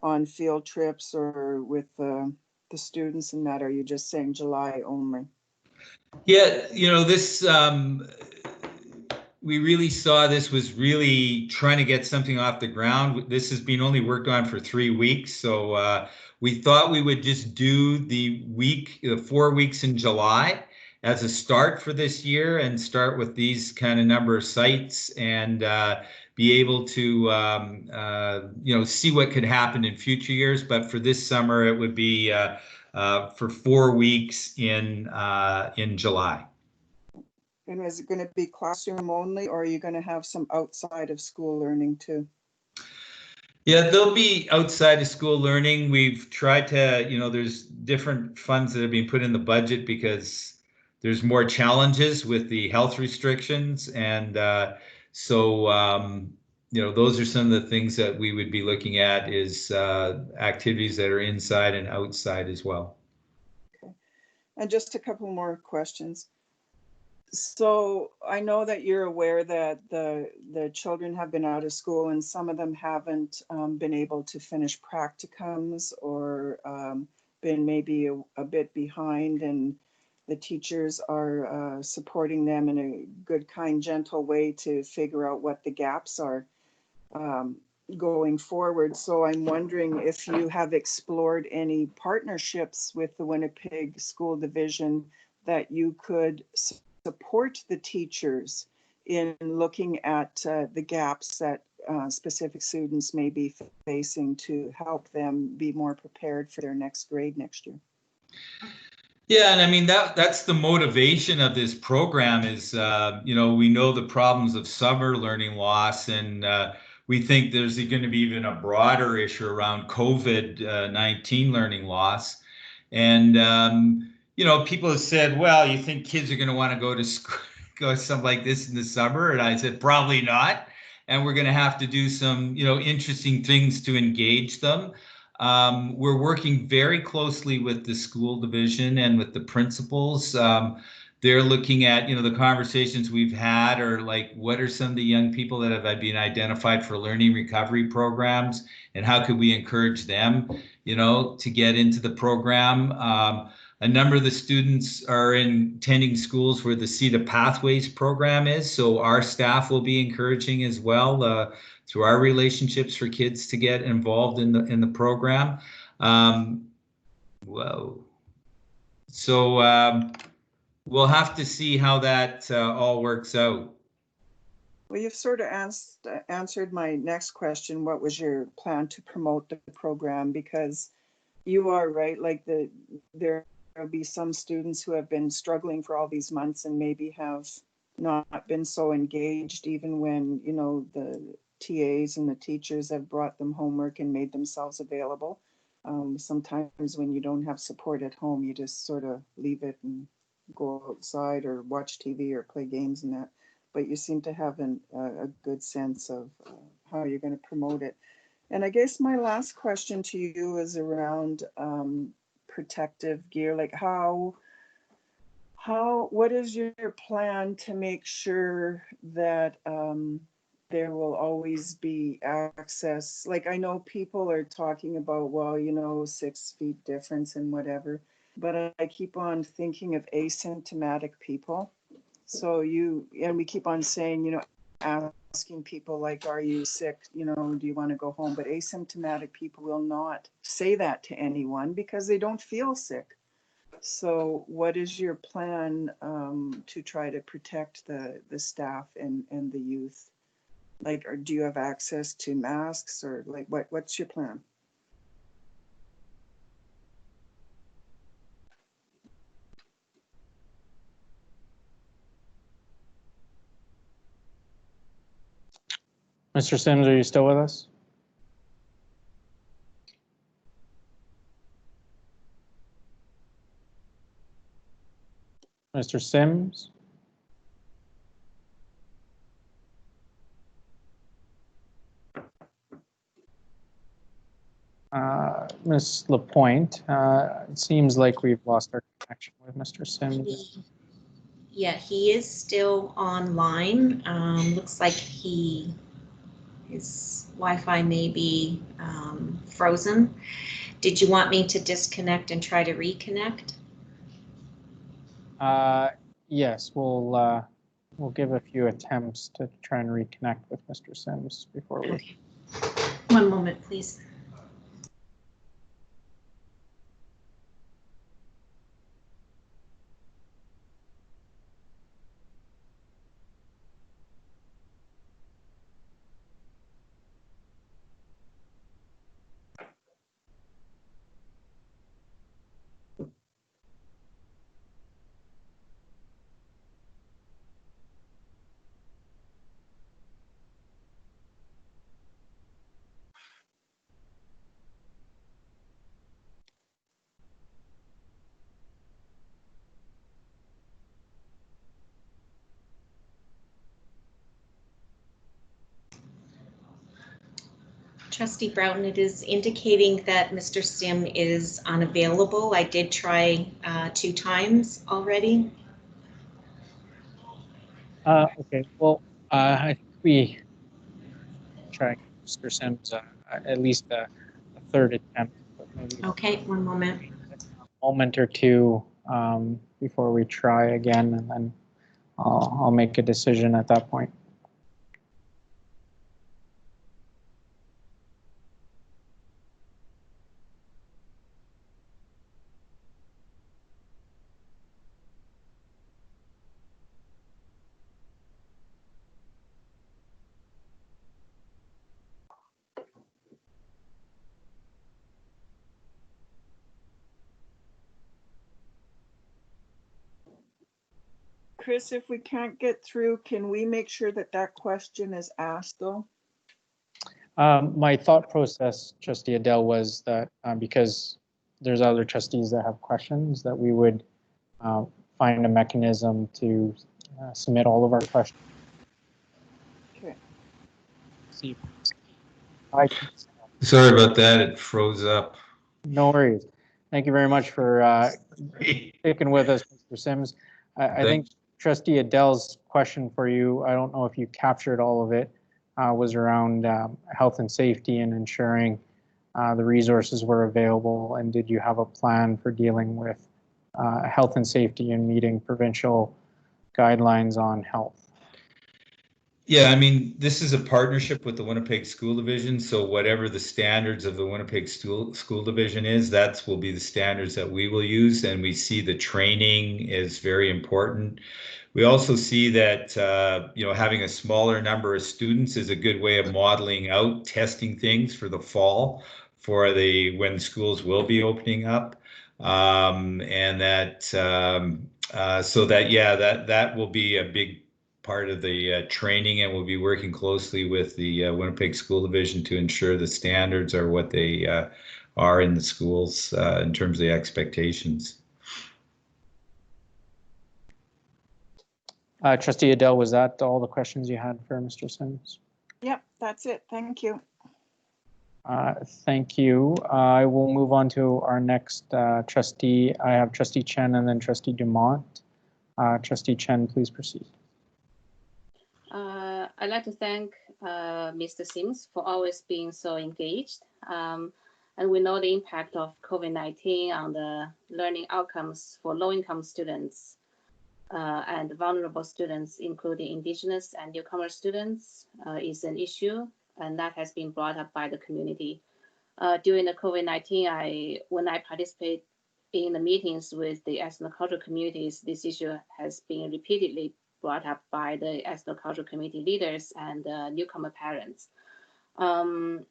on field trips or with the students and that? Are you just saying July only? Yeah, you know, this, we really saw this was really trying to get something off the ground. This has been only worked on for 3 weeks. So we thought we would just do the 4 weeks in July as a start for this year, and start with these kind of number of sites, and be able to you know, see what could happen in future years. But for this summer, it would be for 4 weeks in July. And is it going to be classroom only, or are you going to have some outside of school learning too? Yeah, there'll be outside of school learning. We've tried to, you know, there's different funds that have been put in the budget because there's more challenges with the health restrictions. And you know, those are some of the things that we would be looking at, is activities that are inside and outside as well. Okay. And just a couple more questions. So I know that you're aware that the children have been out of school, and some of them haven't been able to finish practicums, or been maybe a bit behind, and the teachers are supporting them in a good, kind, gentle way to figure out what the gaps are going forward. So I'm wondering if you have explored any partnerships with the Winnipeg School Division that you could support the teachers in looking at the gaps that specific students may be facing to help them be more prepared for their next grade next year. Yeah, and I mean that's the motivation of this program is, we know the problems of summer learning loss, and we think there's going to be even a broader issue around COVID-19 learning loss. And people have said, well, you think kids are going to want to go to school, go something like this in the summer? And I said, probably not. And we're going to have to do some, interesting things to engage them. We're working very closely with the school division and with the principals. They're looking at, the conversations we've had are like, what are some of the young people that have been identified for learning recovery programs, and how could we encourage them, to get into the program? A number of the students are attending schools where the CEDA Pathways program is, so our staff will be encouraging as well through our relationships for kids to get involved in the program. We'll have to see how that all works out. Well, you've sort of answered my next question. What was your plan to promote the program? Because you are right, like there will be some students who have been struggling for all these months and maybe have not been so engaged, even when, the TAs and the teachers have brought them homework and made themselves available. Sometimes when you don't have support at home, you just sort of leave it and go outside or watch TV or play games and that. But you seem to have a good sense of how you're going to promote it. And I guess my last question to you is around protective gear. Like what is your plan to make sure that there will always be access? Like, I know people are talking about, well, 6 feet difference and whatever, but I keep on thinking of asymptomatic people. So and we keep on saying, asking people like, are you sick? Do you want to go home? But asymptomatic people will not say that to anyone because they don't feel sick. So what is your plan to try to protect the staff and the youth? Like, or do you have access to masks, or like what's your plan? Mr. Sims, are you still with us? Mr. Sims? Ms. Lapointe, it seems like we've lost our connection with Mr. Sims. Yeah, he is still online. Looks like his Wi-Fi may be frozen. Did you want me to disconnect and try to reconnect? Yes, we'll give a few attempts to try and reconnect with Mr. Sims before we. Okay. One moment, please. Trustee Broughton, it is indicating that Mr. Sim is unavailable. I did try 2 times already. Okay, well, I think we try Mr. Sims at least a third attempt, but maybe Okay, one moment. a moment or two before we try again, and then I'll make a decision at that point. Chris, if we can't get through, can we make sure that that question is asked though? My thought process, Trustee Adele, was that because there's other trustees that have questions, that we would find a mechanism to submit all of our questions. Okay. See. Sorry about that, it froze up. No worries. Thank you very much for sticking with us, Mr. Sims. I think Trustee Adele's question for you, I don't know if you captured all of it, was around health and safety and ensuring the resources were available, and did you have a plan for dealing with health and safety and meeting provincial guidelines on health? Yeah, I mean, this is a partnership with the Winnipeg School Division, so whatever the standards of the Winnipeg School Division is, that will be the standards that we will use, and we see the training is very important. We also see that having a smaller number of students is a good way of modeling out testing things for the fall, for when schools will be opening up, and that so that will be a big part of the training, and we'll be working closely with the Winnipeg School Division to ensure the standards are what they are in the schools in terms of the expectations. Trustee Adele, was that all the questions you had for Mr. Sims? Yep, that's it. Thank you. Thank you. I will move on to our next trustee. I have Trustee Chen and then Trustee Dumont. Trustee Chen, please proceed. I'd like to thank Mr. Sims for always being so engaged. And we know the impact of COVID-19 on the learning outcomes for low-income students and vulnerable students, including Indigenous and newcomer students, is an issue, and that has been brought up by the community. During the COVID-19, when I participate in the meetings with the ethnocultural communities, this issue has been repeatedly brought up by the ethnocultural community leaders and newcomer parents. And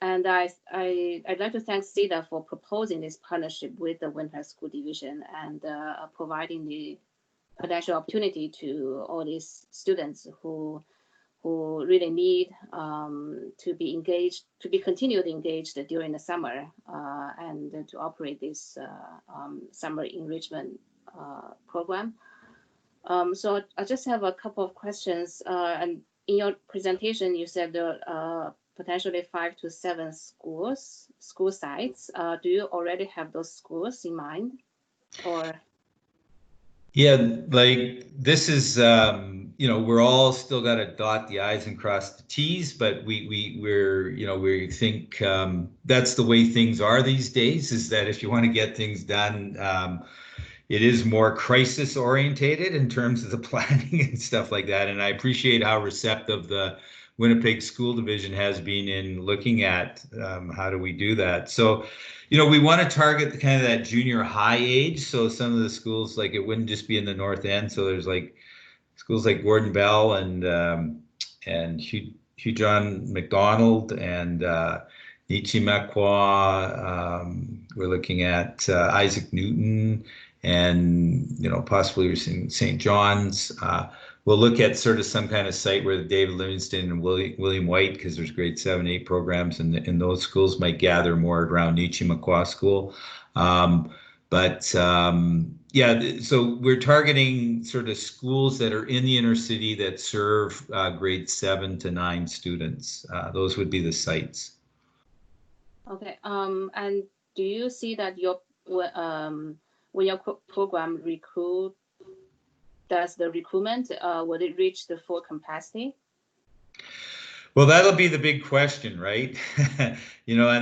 I'd like to thank CEDA for proposing this partnership with the Winnipeg School Division and providing the potential opportunity to all these students who really need to be engaged, to be continually engaged during the summer and to operate this summer enrichment program. So I just have a couple of questions. And in your presentation, you said there are potentially 5 to 7 school sites. Do you already have those schools in mind, or? Yeah, like this is, we're all still got to dot the I's and cross the T's, but we think that's the way things are these days, is that if you want to get things done, it is more crisis orientated in terms of the planning and stuff like that. And I appreciate how receptive the Winnipeg School Division has been in looking at how do we do that. So, we want to target the kind of that junior high age. So some of the schools, like it wouldn't just be in the North End. So there's like schools like Gordon Bell and Hugh John MacDonald and Nichimakwa. We're looking at Isaac Newton and possibly we're seeing St. John's. We'll look at sort of some kind of site where David Livingston and William White, because there's grade 7, 8 programs in those schools, might gather more around Nichimakwa School. So we're targeting sort of schools that are in the inner city that serve grade 7 to 9 students. Those would be the sites. Okay. And do you see that when your program does the recruitment, will it reach the full capacity? Well, that'll be the big question, right? And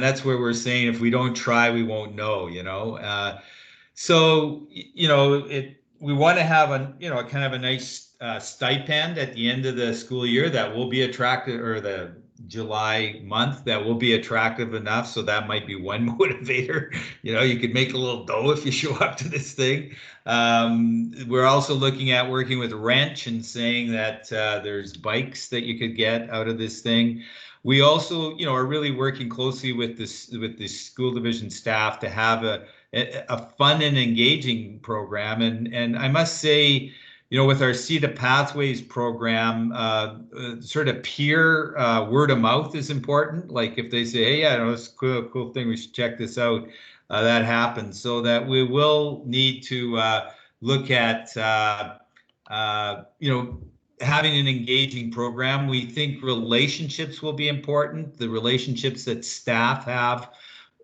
that's where we're saying if we don't try, we won't know, So, we want to have a kind of a nice stipend at the end of the school year that will be attractive, or the July month that will be attractive enough. So that might be one motivator. You could make a little dough if you show up to this thing. We're also looking at working with Wrench and saying that there's bikes that you could get out of this thing. We also, are really working closely with the school division staff to have a fun and engaging program. And I must say, with our CEDA Pathways program, sort of peer word of mouth is important. Like if they say, hey, yeah, it's a cool thing, we should check this out, that happens. So that we will need to look at, having an engaging program. We think relationships will be important, the relationships that staff have,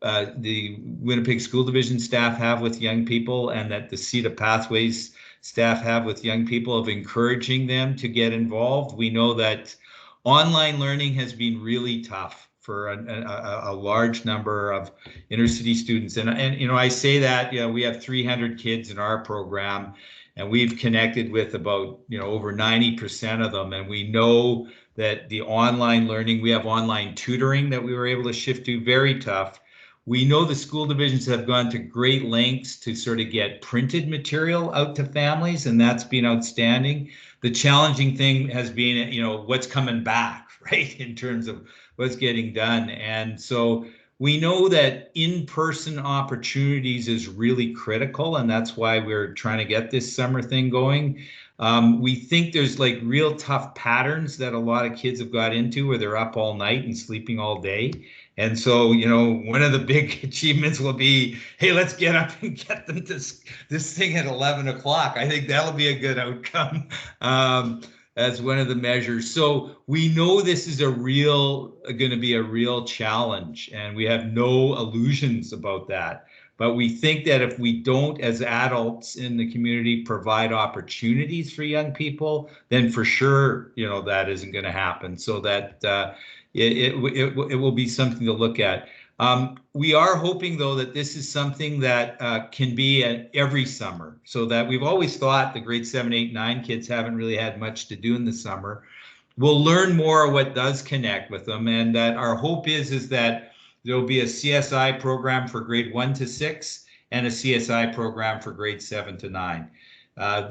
the Winnipeg School Division staff have with young people, and that the CEDA Pathways staff have with young people, of encouraging them to get involved. We know that online learning has been really tough for a large number of inner city students. And I say that, we have 300 kids in our program, and we've connected with about, over 90% of them. And we know that the online learning, we have online tutoring that we were able to shift to, very tough. We know the school divisions have gone to great lengths to sort of get printed material out to families, and that's been outstanding. The challenging thing has been, what's coming back, right, in terms of what's getting done. And so we know that in-person opportunities is really critical, and that's why we're trying to get this summer thing going. We think there's like real tough patterns that a lot of kids have got into, where they're up all night and sleeping all day. And so, one of the big achievements will be, hey, let's get up and get them this thing at 11 o'clock. I think that'll be a good outcome as one of the measures. So we know this is going to be a real challenge, and we have no illusions about that. But we think that if we don't, as adults in the community, provide opportunities for young people, then for sure, that isn't going to happen. So that it will be something to look at. We are hoping, though, that this is something that can be every summer, so that we've always thought the grade 7, 8, 9 kids haven't really had much to do in the summer. We'll learn more what does connect with them, and that our hope is that there'll be a CSI program for grade 1 to 6 and a CSI program for grade 7 to 9.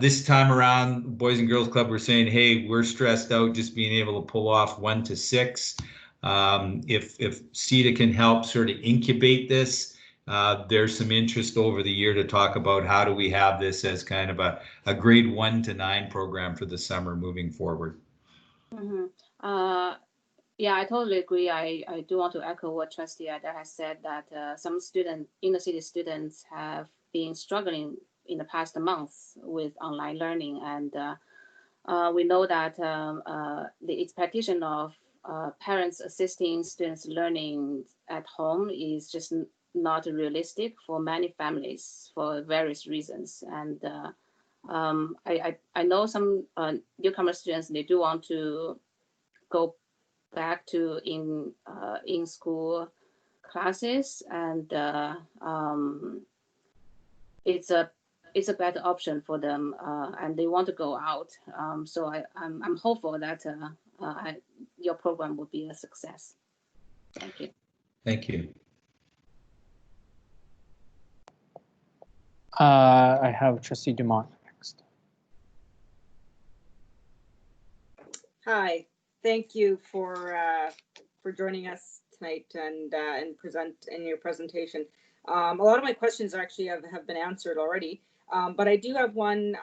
This time around, Boys and Girls Club were saying, hey, we're stressed out just being able to pull off 1 to 6. If CEDA can help sort of incubate this, there's some interest over the year to talk about how do we have this as kind of a grade 1 to 9 program for the summer moving forward. Mm-hmm. Yeah, I totally agree. I do want to echo what Trustee Ada has said, that some inner city students have been struggling in the past months with online learning. And we know that the expectation of parents assisting students learning at home is just not realistic for many families for various reasons. And I know some newcomer students, they do want to go back to in school classes, and it's a better option for them, and they want to go out. So I'm hopeful that your program will be a success. Thank you. Thank you. I have Trustee Dumont next. Hi, thank you for joining us tonight and in your presentation. A lot of my questions actually have been answered already, but I do have one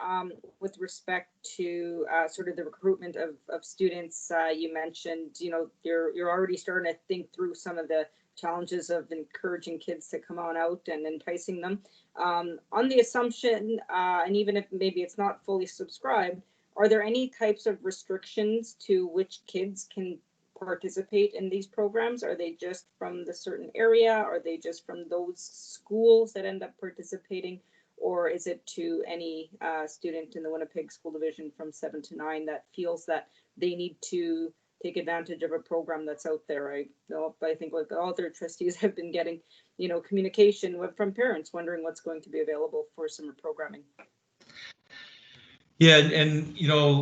with respect to sort of the recruitment of students. You mentioned, you're already starting to think through some of the challenges of encouraging kids to come on out and enticing them. On the assumption, and even if maybe it's not fully subscribed, are there any types of restrictions to which kids can participate in these programs? Are they just from the certain area? Are they just from those schools that end up participating? Or is it to any student in the Winnipeg School Division from 7 to 9 that feels that they need to take advantage of a program that's out there? I think like all other trustees have been getting, communication from parents wondering what's going to be available for summer programming. Yeah, and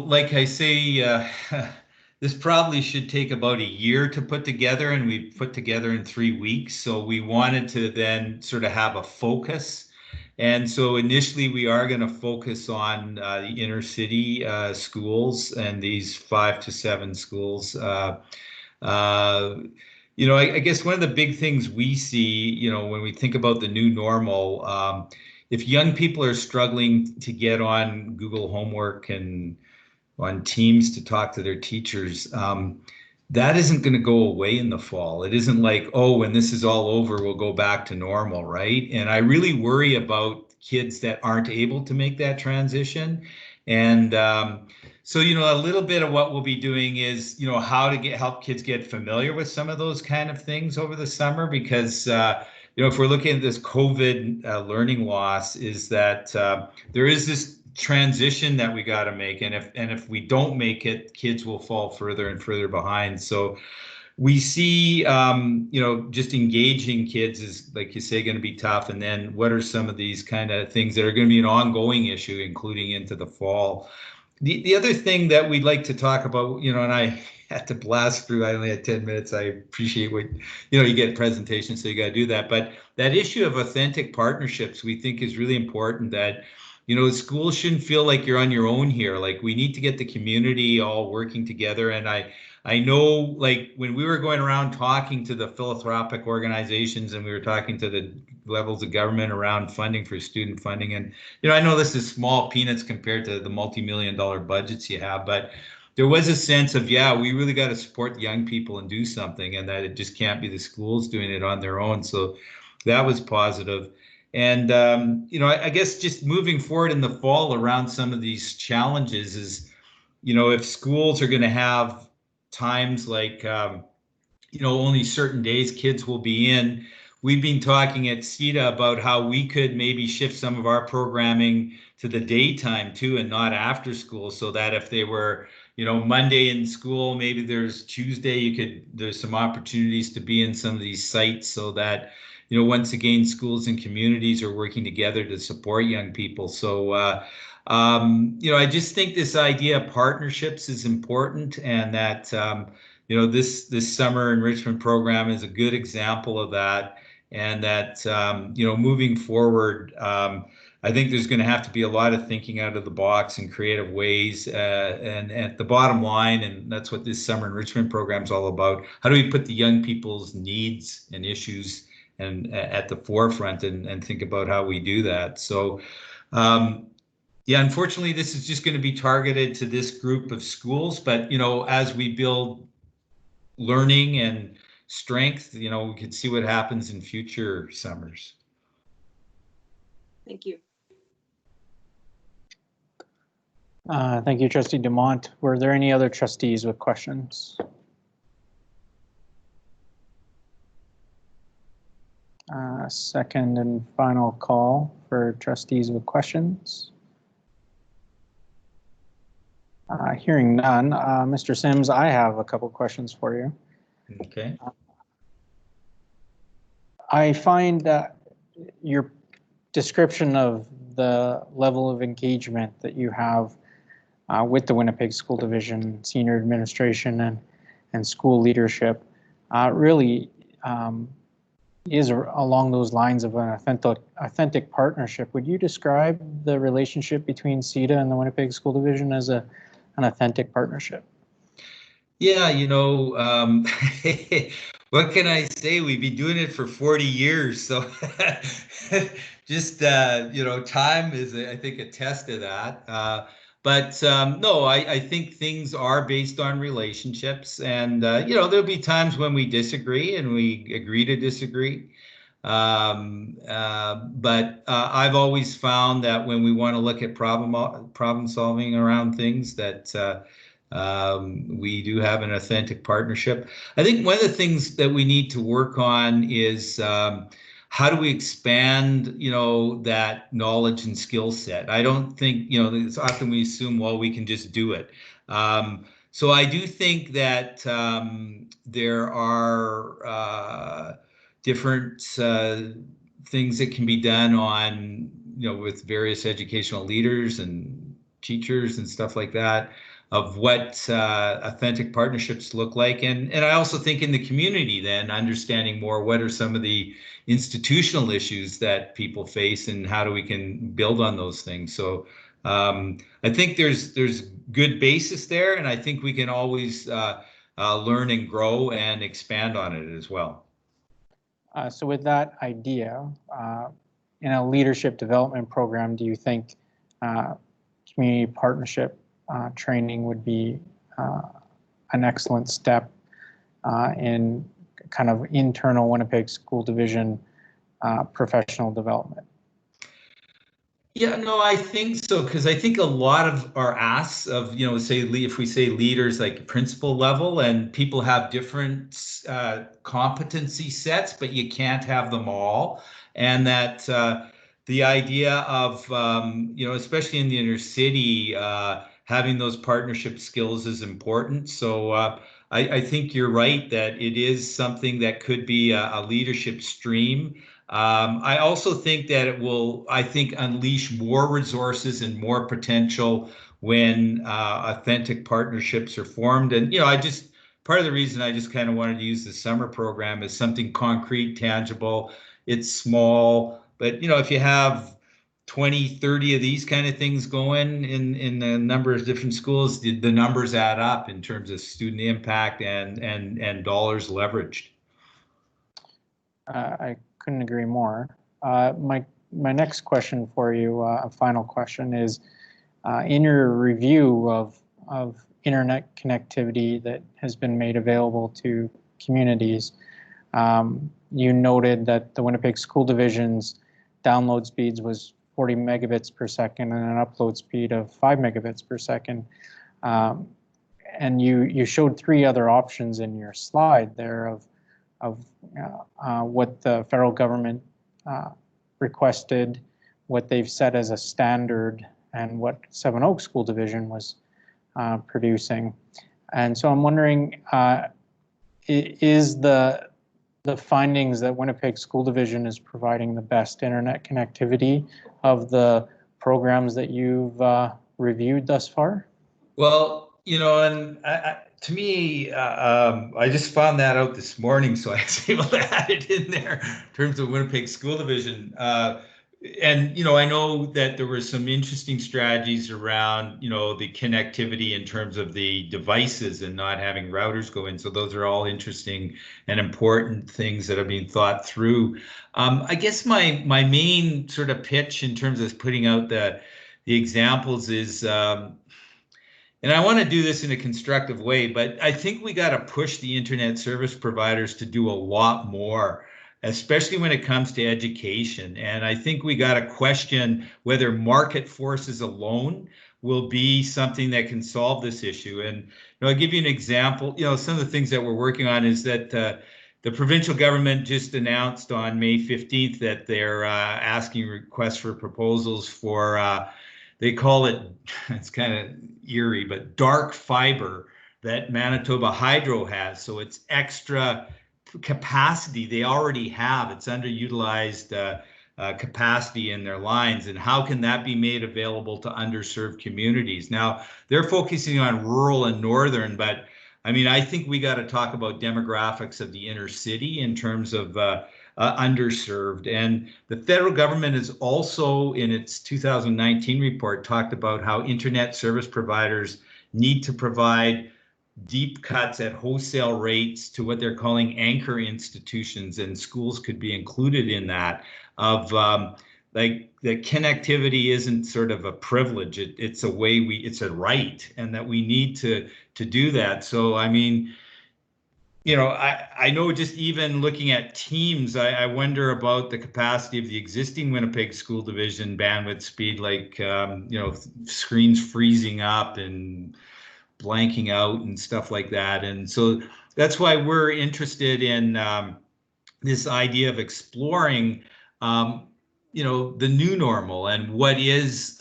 like I say, this probably should take about a year to put together, and we put together in 3 weeks. So we wanted to then sort of have a focus. And so initially we are going to focus on the inner city schools and these 5 to 7 schools. I guess one of the big things we see, when we think about the new normal, if young people are struggling to get on Google homework and on Teams to talk to their teachers, that isn't going to go away in the fall. It isn't like, oh, when this is all over, we'll go back to normal, right? And I really worry about kids that aren't able to make that transition. And so, a little bit of what we'll be doing is, how to help kids get familiar with some of those kind of things over the summer, because if we're looking at this COVID learning loss, is that there is this transition that we got to make, and if we don't make it, kids will fall further and further behind. So we see just engaging kids is, like you say, going to be tough. And then what are some of these kind of things that are going to be an ongoing issue, including into the fall? The other thing that we'd like to talk about, and I had to blast through, I only had 10 minutes. I appreciate what, you get presentations, so you got to do that. But that issue of authentic partnerships, we think is really important, that schools shouldn't feel like you're on your own here. Like, we need to get the community all working together. And I know, like, when we were going around talking to the philanthropic organizations, and we were talking to the levels of government around funding for student funding, and I know this is small peanuts compared to the multi-million-dollar budgets you have, but there was a sense of, yeah, we really got to support the young people and do something, and that it just can't be the schools doing it on their own. So that was positive. And, I guess just moving forward in the fall around some of these challenges is, if schools are going to have times like, only certain days kids will be in, we've been talking at CEDA about how we could maybe shift some of our programming to the daytime too, and not after school, so that if they were, Monday in school, maybe there's Tuesday, there's some opportunities to be in some of these sites, so that, once again, schools and communities are working together to support young people. So, I just think this idea of partnerships is important, and that, this summer enrichment program is a good example of that. And that, moving forward, I think there's going to have to be a lot of thinking out of the box in creative ways. And at the bottom line, and that's what this summer enrichment program is all about, how do we put the young people's needs and issues and at the forefront, and think about how we do that. So, yeah, unfortunately, this is just going to be targeted to this group of schools. But, as we build learning and strength, we can see what happens in future summers. Thank you. Thank you, Trustee Dumont. Were there any other trustees with questions? Second and final call for trustees with questions. Hearing none, Mr. Sims, I have a couple questions for you. Okay. I find that your description of the level of engagement that you have with the Winnipeg School Division, senior administration, and school leadership really is along those lines of an authentic partnership. Would you describe the relationship between CEDA and the Winnipeg School Division as an authentic partnership? Yeah, what can I say? We've been doing it for 40 years. So just, time is, I think, a test of that. But no, I think things are based on relationships, and, there'll be times when we disagree and we agree to disagree. But I've always found that when we want to look at problem solving around things, that we do have an authentic partnership. I think one of the things that we need to work on is how do we expand, that knowledge and skill set? I don't think, it's often we assume, well, we can just do it. So I do think that there are different things that can be done on, with various educational leaders and teachers and stuff like that, of what authentic partnerships look like. And I also think in the community, then understanding more what are some of the institutional issues that people face, and how do we can build on those things. So I think there's good basis there, and I think we can always learn and grow and expand on it as well. So with that idea, in a leadership development program, do you think community partnership training would be an excellent step in kind of internal Winnipeg School Division professional development? Yeah, no, I think so, because I think a lot of our asks of, say, if we say leaders like principal level, and people have different competency sets, but you can't have them all. And that the idea of, especially in the inner city, having those partnership skills is important. So I think you're right that it is something that could be a leadership stream. I also think that it will, unleash more resources and more potential when authentic partnerships are formed. And, part of the reason I just kind of wanted to use the summer program is something concrete, tangible. It's small, but, if you have 20, 30 of these kind of things going in a number of different schools, the numbers add up in terms of student impact and dollars leveraged. I couldn't agree more. My next question for you, a final question, is in your review of internet connectivity that has been made available to communities, you noted that the Winnipeg School Division's download speeds was 40 megabits per second and an upload speed of 5 megabits per second. And you showed 3 other options in your slide there of what the federal government requested, what they've set as a standard, and what Seven Oaks School Division was producing. And so I'm wondering, is the findings that Winnipeg School Division is providing the best internet connectivity of the programs that you've reviewed thus far? Well, and to me, I just found that out this morning, so I was able to add it in there in terms of Winnipeg School Division. And, I know that there were some interesting strategies around, the connectivity in terms of the devices and not having routers go in. So those are all interesting and important things that are being thought through. I guess my main sort of pitch in terms of putting out the examples is, and I want to do this in a constructive way, but I think we got to push the internet service providers to do a lot more, especially when it comes to education. And I think we got to question whether market forces alone will be something that can solve this issue. And I'll give you an example. Some of the things that we're working on is that the provincial government just announced on May 15th that they're asking requests for proposals for they call it, it's kind of eerie, but dark fiber that Manitoba Hydro has. So it's extra capacity they already have. It's underutilized capacity in their lines. And how can that be made available to underserved communities? Now, they're focusing on rural and northern, but I think we got to talk about demographics of the inner city in terms of underserved. And the federal government is also, in its 2019 report, talked about how internet service providers need to provide deep cuts at wholesale rates to what they're calling anchor institutions, and schools could be included in that, of like the connectivity isn't sort of a privilege, it's a way it's a right, and that we need to do that. So I know, just even looking at teams, I wonder about the capacity of the existing Winnipeg School Division bandwidth speed, like, screens freezing up and blanking out and stuff like that. And so that's why we're interested in this idea of exploring, the new normal and what is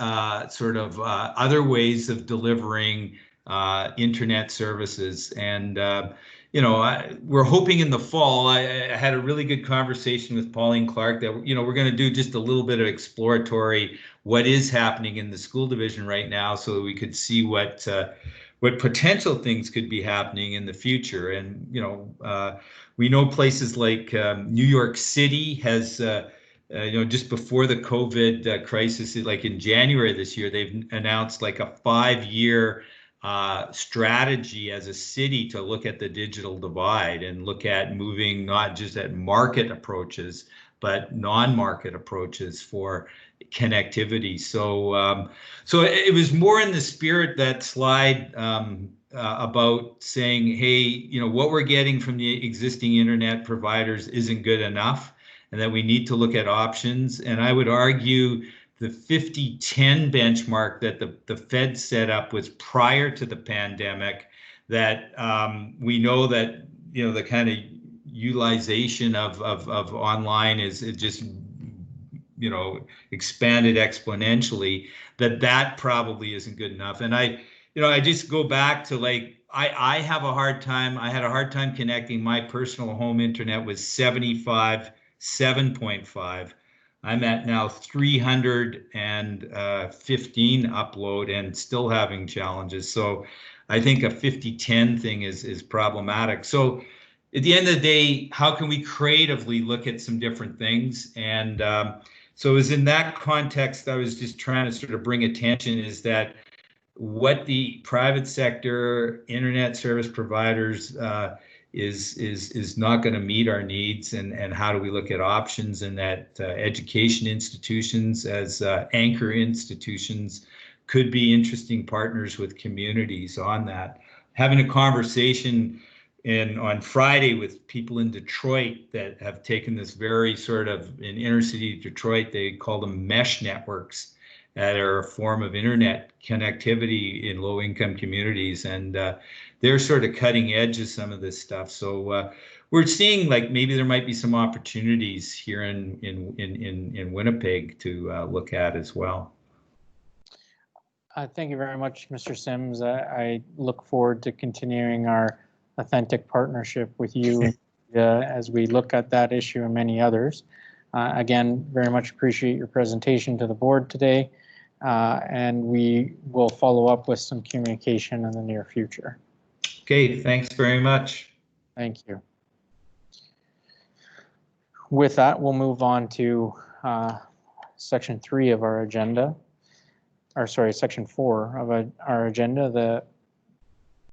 sort of other ways of delivering internet services. And we're hoping in the fall. I had a really good conversation with Pauline Clark that we're going to do just a little bit of exploratory what is happening in the school division right now, so that we could see what potential things could be happening in the future. And we know places like New York City has just before the COVID crisis, like in January this year, they've announced like a 5-year strategy as a city to look at the digital divide and look at moving not just at market approaches, but non-market approaches for connectivity. So, so it was more in the spirit, that slide, about saying, hey, you know, what we're getting from the existing internet providers isn't good enough, and that we need to look at options. And I would argue the 50-10 benchmark that the Fed set up was prior to the pandemic, that we know that, you know, the kind of utilization of online is just, you know, expanded exponentially, that probably isn't good enough. And I just go back to, like, I had a hard time connecting. My personal home internet was 7.5. I'm at now 315 upload and still having challenges. So I think a 50-10 thing is problematic. So at the end of the day, how can we creatively look at some different things? And so it was in that context I was just trying to sort of bring attention, is that what the private sector internet service providers is not going to meet our needs, and how do we look at options, and that education institutions as anchor institutions could be interesting partners with communities on that. Having a conversation on Friday with people in Detroit that have taken this very sort of, in inner city Detroit, they call them mesh networks, that are a form of internet connectivity in low-income communities, and they're sort of cutting edge of some of this stuff. So we're seeing, like, maybe there might be some opportunities here in Winnipeg to look at as well. Thank you very much, Mr. Sims. I look forward to continuing our authentic partnership with you as we look at that issue and many others. Again, very much appreciate your presentation to the board today, and we will follow up with some communication in the near future. Okay, thanks very much. Thank you. With that, we'll move on to section 3 of our agenda, or sorry, section 4 of our agenda,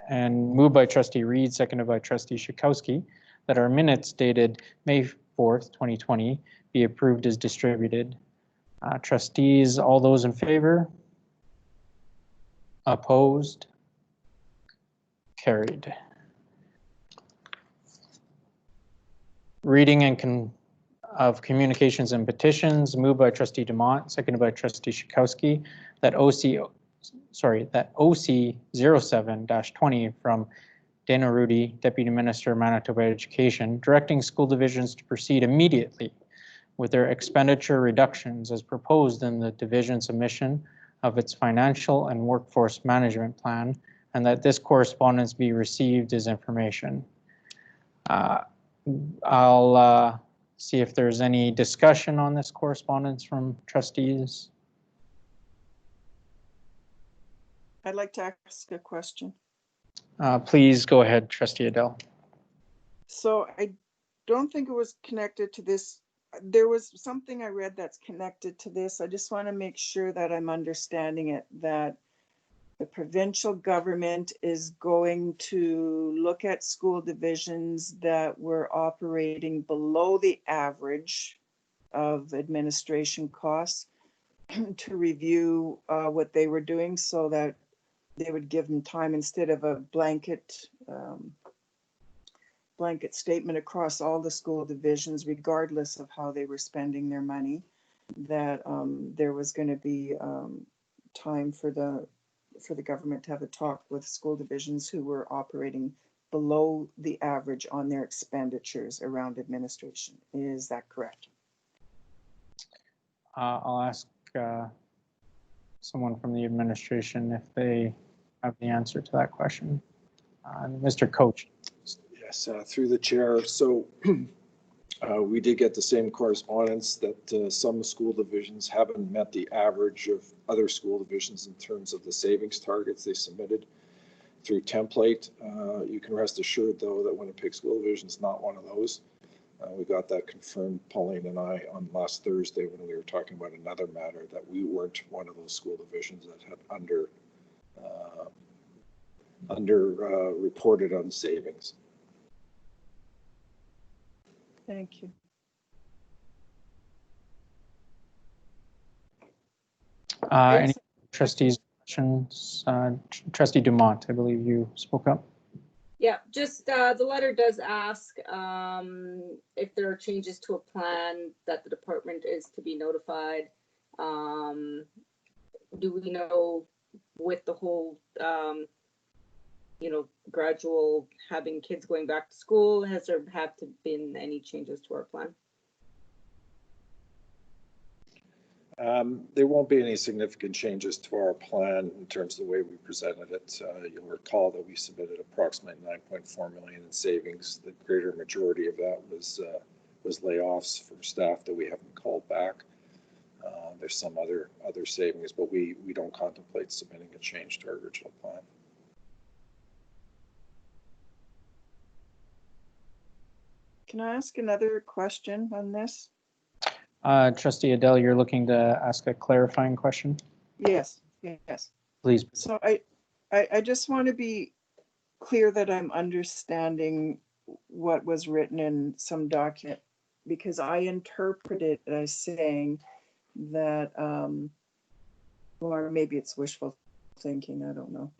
and moved by Trustee Reed, seconded by Trustee Shikowski, that our minutes dated May 4th, 2020 be approved as distributed. Trustees, all those in favor? Opposed? Carried. Reading of communications and petitions, moved by Trustee Dumont, seconded by Trustee Shikowski, that OC 07-20 from Dana Rudy, Deputy Minister, Manitoba Education, directing school divisions to proceed immediately with their expenditure reductions as proposed in the division submission of its financial and workforce management plan, and that this correspondence be received as information. I'll see if there's any discussion on this correspondence from trustees. I'd like to ask a question. Please go ahead, Trustee Adele. So I don't think it was connected to this. There was something I read that's connected to this. I just want to make sure that I'm understanding it, that the provincial government is going to look at school divisions that were operating below the average of administration costs to review what they were doing, so that they would give them time, instead of a blanket statement across all the school divisions, regardless of how they were spending their money, that there was going to be time for the government to have a talk with school divisions who were operating below the average on their expenditures around administration. Is that correct? I'll ask someone from the administration if they have the answer to that question. Mr. Coach. Yes, through the chair. So we did get the same correspondence that some school divisions haven't met the average of other school divisions in terms of the savings targets they submitted through template. You can rest assured, though, that Winnipeg School Division is not one of those. We got that confirmed, Pauline and I, on last Thursday when we were talking about another matter, that we weren't one of those school divisions that had under reported on savings. Thank you. Any trustees' questions? Trustee Dumont, I believe you spoke up. Yeah, just the letter does ask if there are changes to a plan that the department is to be notified. Do we know with the whole, gradual having kids going back to school, has there been any changes to our plan? There won't be any significant changes to our plan in terms of the way we presented it. You'll recall that we submitted approximately 9.4 million in savings. The greater majority of that was layoffs for staff that we haven't called back. There's some other savings, but we don't contemplate submitting a change to our original plan. Can I ask another question on this? Trustee Adele, you're looking to ask a clarifying question? Yes. Please. So I just want to be clear that I'm understanding what was written in some document, because I interpret it as saying that, or maybe it's wishful thinking, I don't know.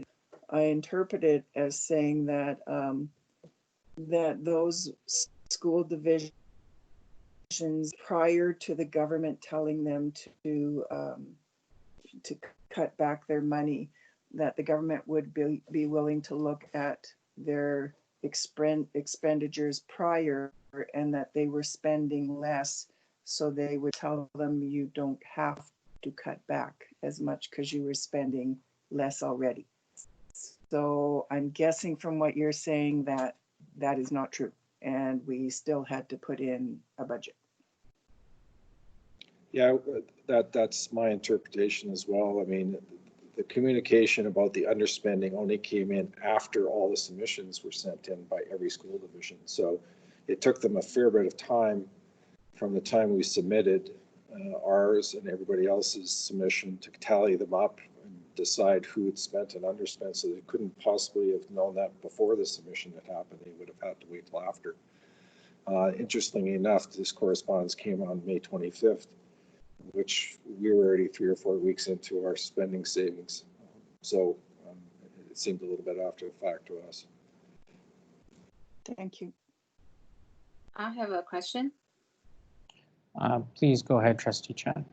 I interpret it as saying that that those school divisions, prior to the government telling them to cut back their money, that the government would be willing to look at their expenditures prior, and that they were spending less, so they would tell them you don't have to cut back as much because you were spending less already. So I'm guessing from what you're saying that that is not true, and we still had to put in a budget. Yeah, that's my interpretation as well. I mean, the communication about the underspending only came in after all the submissions were sent in by every school division. So it took them a fair bit of time from the time we submitted ours and everybody else's submission to tally them up and decide who had spent and underspent. So they couldn't possibly have known that before the submission had happened. They would have had to wait till after. Interestingly enough, this correspondence came on May 25th. Which we were already 3 or 4 weeks into our spending savings. So it seemed a little bit after the fact to us. Thank you. I have a question. Please go ahead, Trustee Chan.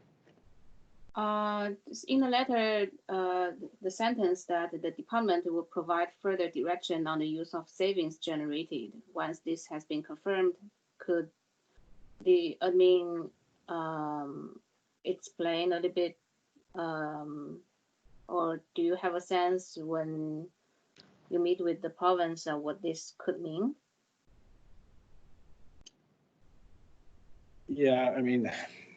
In the letter, the sentence that the department will provide further direction on the use of savings generated. Once this has been confirmed, could the admin explain a little bit, or do you have a sense when you meet with the province of what this could mean? Yeah, I mean,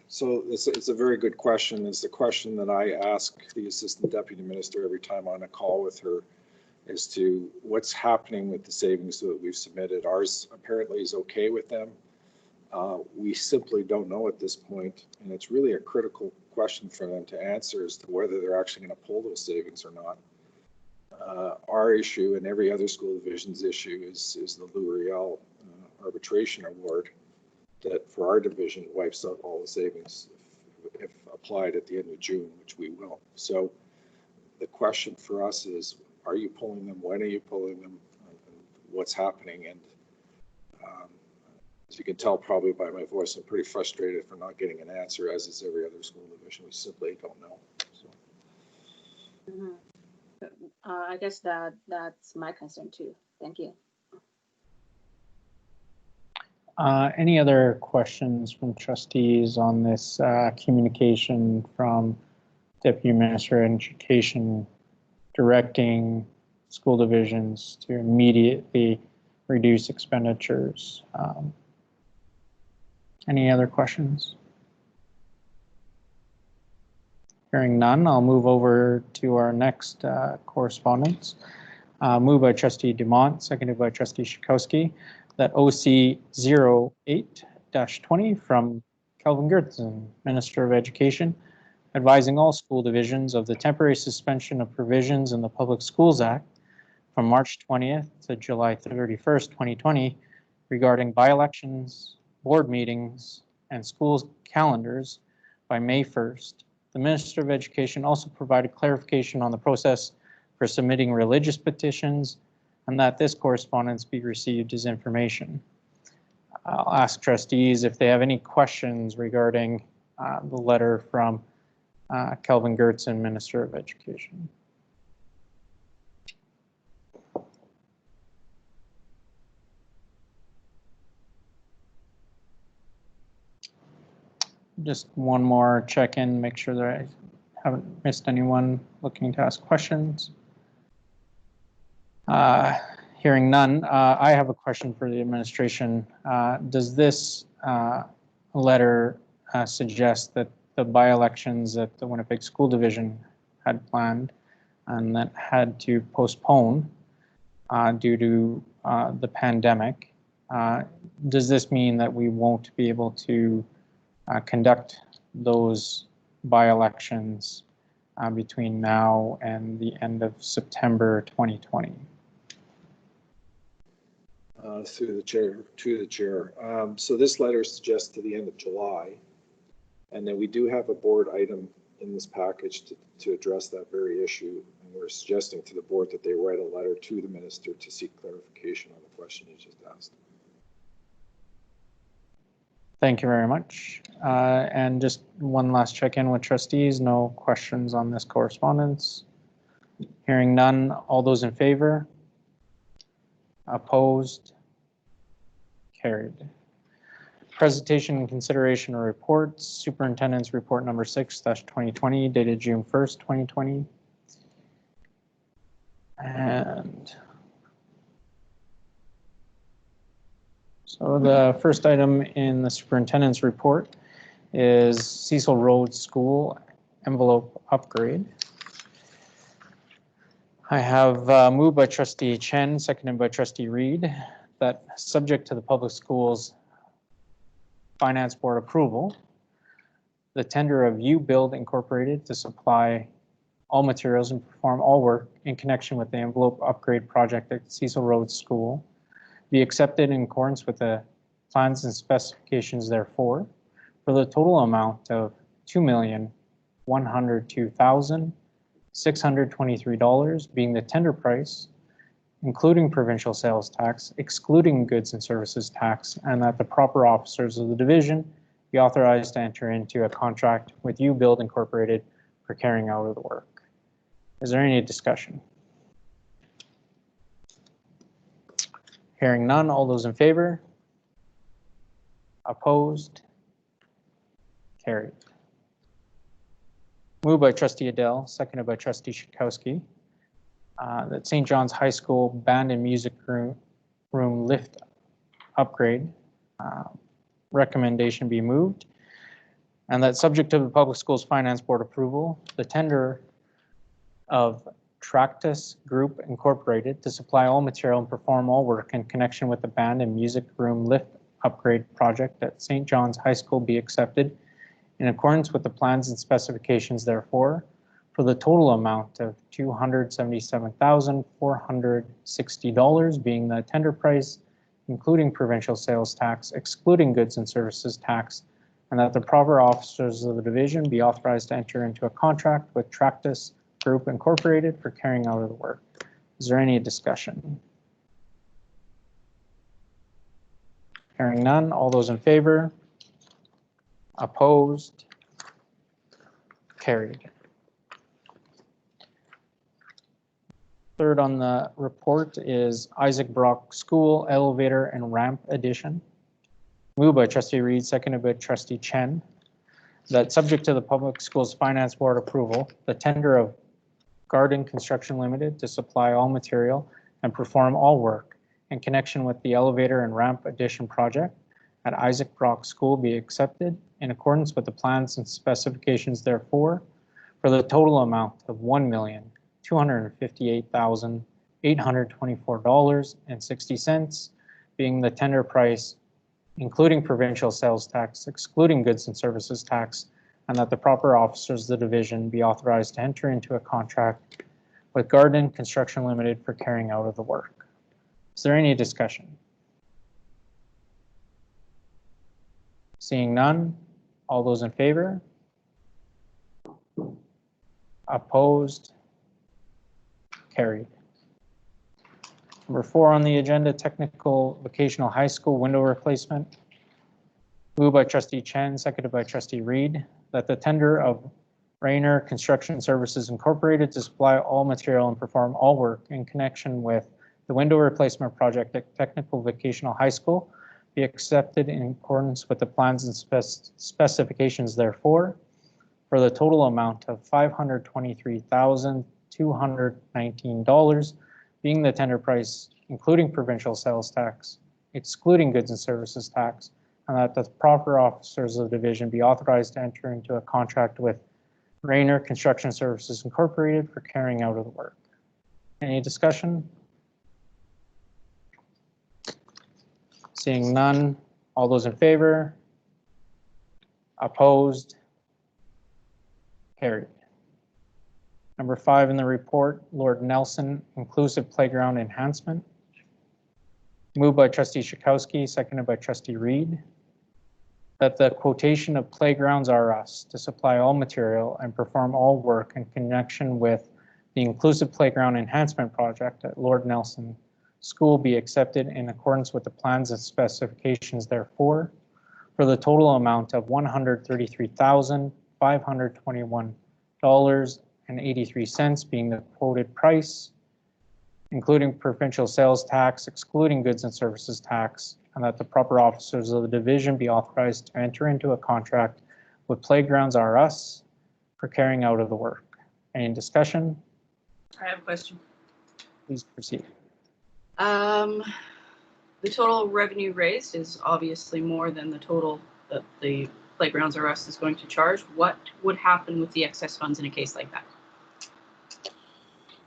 so it's a very good question. It's the question that I ask the Assistant Deputy Minister every time on a call with her, as to what's happening with the savings that we've submitted. Ours apparently is okay with them. We simply don't know at this point, and it's really a critical question for them to answer as to whether they're actually going to pull those savings or not. Our issue and every other school division's issue is the Lou Riel arbitration award that for our division wipes out all the savings if applied at the end of June, which we will. So the question for us is, are you pulling them? When are you pulling them? What's happening? And as you can tell probably by my voice, I'm pretty frustrated for not getting an answer, as is every other school division. We simply don't know. So. I guess that's my concern too. Thank you. Any other questions from trustees on this communication from Deputy Minister of Education directing school divisions to immediately reduce expenditures? Any other questions? Hearing none, I'll move over to our next correspondence. Moved by Trustee Dumont, seconded by Trustee Shikowski, that OC 08-20 from Kelvin Gertsen, Minister of Education, advising all school divisions of the temporary suspension of provisions in the Public Schools Act from March 20th to July 31st, 2020 regarding by-elections, board meetings, and school calendars by May 1st, The Minister of Education also provided clarification on the process for submitting religious petitions and that this correspondence be received as information. I'll ask trustees if they have any questions regarding the letter from Kelvin Gertzen, Minister of Education. Just one more check-in, make sure that I haven't missed anyone looking to ask questions. Hearing none, I have a question for the administration. Does this letter suggest that the by-elections that the Winnipeg School Division had planned and that had to postpone due to the pandemic, does this mean that we won't be able to conduct those by-elections between now and the end of September 2020? Through the chair, to the chair. So this letter suggests to the end of July, and then we do have a board item in this package to address that very issue. And we're suggesting to the board that they write a letter to the minister to seek clarification on the question you just asked. Thank you very much. And just one last check-in with trustees. No questions on this correspondence. Hearing none, all those in favor? Opposed? Carried. Presentation and consideration of reports. Superintendent's report number 6/2020 dated June 1st, 2020. And so the first item in the superintendent's report is Cecil Road School envelope upgrade. I have moved by trustee Chen, seconded by trustee Reed, that subject to the public schools finance board approval, the tender of U-Build Incorporated to supply all materials and perform all work in connection with the envelope upgrade project at Cecil Road School be accepted in accordance with the plans and specifications therefore, for the total amount of $2,102,623 being the tender price, including provincial sales tax, excluding goods and services tax, and that the proper officers of the division be authorized to enter into a contract with U-Build Incorporated for carrying out of the work. Is there any discussion? Hearing none, all those in favor? Opposed? Carried. Moved by trustee Adele, seconded by trustee Szytkowski, that St. John's High School band and music room lift upgrade recommendation be moved, and that subject to the Public Schools Finance Board approval, the tender of Tractus Group Incorporated to supply all material and perform all work in connection with the band and music room lift upgrade project at St. John's High School be accepted in accordance with the plans and specifications therefore, for the total amount of $277,460 being the tender price, including provincial sales tax, excluding goods and services tax, and that the proper officers of the division be authorized to enter into a contract with Tractus Group Incorporated for carrying out of the work. Is there any discussion? Hearing none, all those in favor? Opposed? Carried. Third on the report is Isaac Brock School Elevator and Ramp Addition. Moved by trustee Reed, seconded by trustee Chen, that subject to the Public Schools Finance Board approval, the tender of Garden Construction Limited to supply all material and perform all work in connection with the elevator and ramp addition project at Isaac Brock School be accepted in accordance with the plans and specifications therefore, for the total amount of $1,258,824.60 being the tender price, including provincial sales tax, excluding goods and services tax, and that the proper officers of the division be authorized to enter into a contract with Garden Construction Limited for carrying out of the work. Is there any discussion? Seeing none, all those in favor? Opposed? Carried. Number 4 on the agenda, technical vocational high school window replacement. Moved by trustee Chen, seconded by trustee Reed, that the tender of Rayner Construction Services Incorporated to supply all material and perform all work in connection with the window replacement project at Technical Vocational High School be accepted in accordance with the plans and specifications therefore, for the total amount of $523,219, being the tender price, including provincial sales tax, excluding goods and services tax, and that the proper officers of the division be authorized to enter into a contract with Rayner Construction Services Incorporated for carrying out of the work. Any discussion? Seeing none, all those in favor? Opposed? Carried. Number 5 in the report, Lord Nelson Inclusive Playground Enhancement. Moved by trustee Schakowsky, seconded by trustee Reed, that the quotation of Playgrounds R Us to supply all material and perform all work in connection with the Inclusive Playground Enhancement Project at Lord Nelson School be accepted in accordance with the plans and specifications therefore, for the total amount of $133,521.83 being the quoted price, including provincial sales tax, excluding goods and services tax, and that the proper officers of the division be authorized to enter into a contract with Playgrounds R Us for carrying out of the work. Any discussion? I have a question. Please proceed. The total revenue raised is obviously more than the total that the Playgrounds R Us is going to charge. What would happen with the excess funds in a case like that?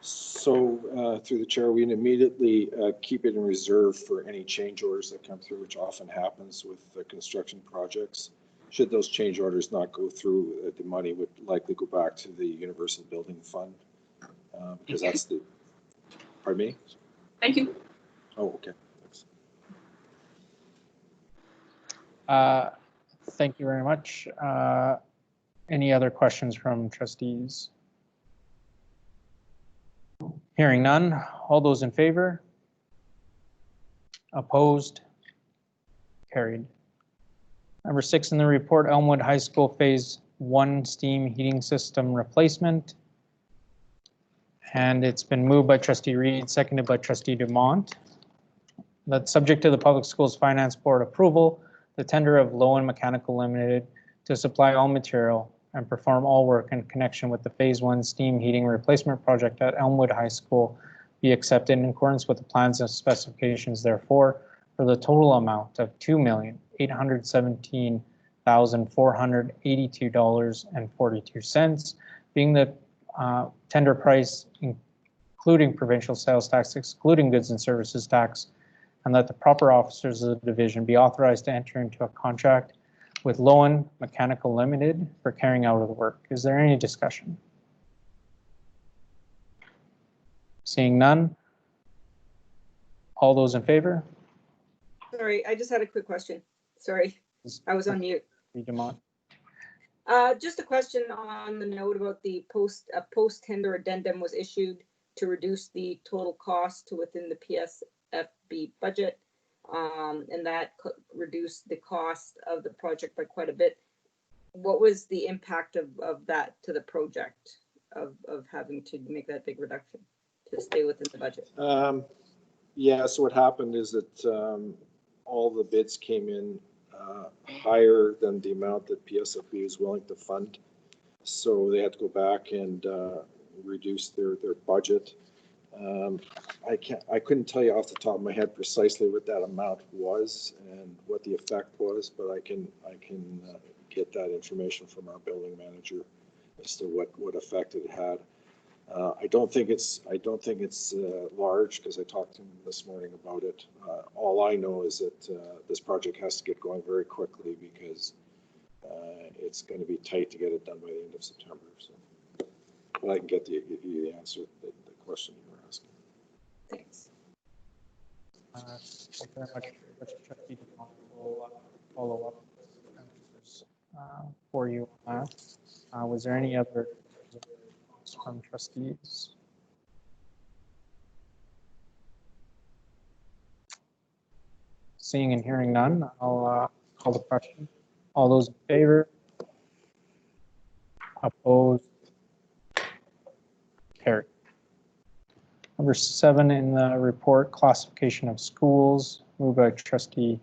So through the chair, we immediately keep it in reserve for any change orders that come through, which often happens with construction projects. Should those change orders not go through, the money would likely go back to the Universal Building Fund, because that's the, pardon me? Thank you. Oh, okay. Thank you very much. Any other questions from trustees? Hearing none, all those in favor? Opposed? Carried. Number 6 in the report, Elmwood High School Phase 1 steam heating system replacement. And it's been moved by trustee Reed, seconded by trustee Dumont. That subject to the Public Schools Finance Board approval, the tender of Lowen Mechanical Limited to supply all material and perform all work in connection with the Phase 1 steam heating replacement project at Elmwood High School be accepted in accordance with the plans and specifications therefore, for the total amount of $2,817,482.42, being the tender price, including provincial sales tax, excluding goods and services tax, and that the proper officers of the division be authorized to enter into a contract with Lowen Mechanical Limited for carrying out of the work. Is there any discussion? Seeing none, all those in favor? Sorry, I just had a quick question. Sorry, I was on mute. Dumont. Just a question on the note about the post-tender addendum was issued to reduce the total cost to within the PSFB budget, and that reduced the cost of the project by quite a bit. What was the impact of that to the project, of having to make that big reduction to stay within the budget? Yeah, so what happened is that all the bids came in higher than the amount that PSFB was willing to fund. So they had to go back and reduce their budget. I couldn't tell you off the top of my head precisely what that amount was and what the effect was, but I can get that information from our building manager as to what effect it had. I don't think it's large, because I talked to him this morning about it. All I know is that this project has to get going very quickly, because it's going to be tight to get it done by the end of September. So, but I can get you the answer to the question you were asking. Thanks. Thank you very much. Trustee Dumont will follow up with answers for you on that. Was there any other from trustees? Seeing and hearing none, I'll call the question. All those in favor? Opposed? Carried. Number 7 in the report, classification of schools, moved by trustee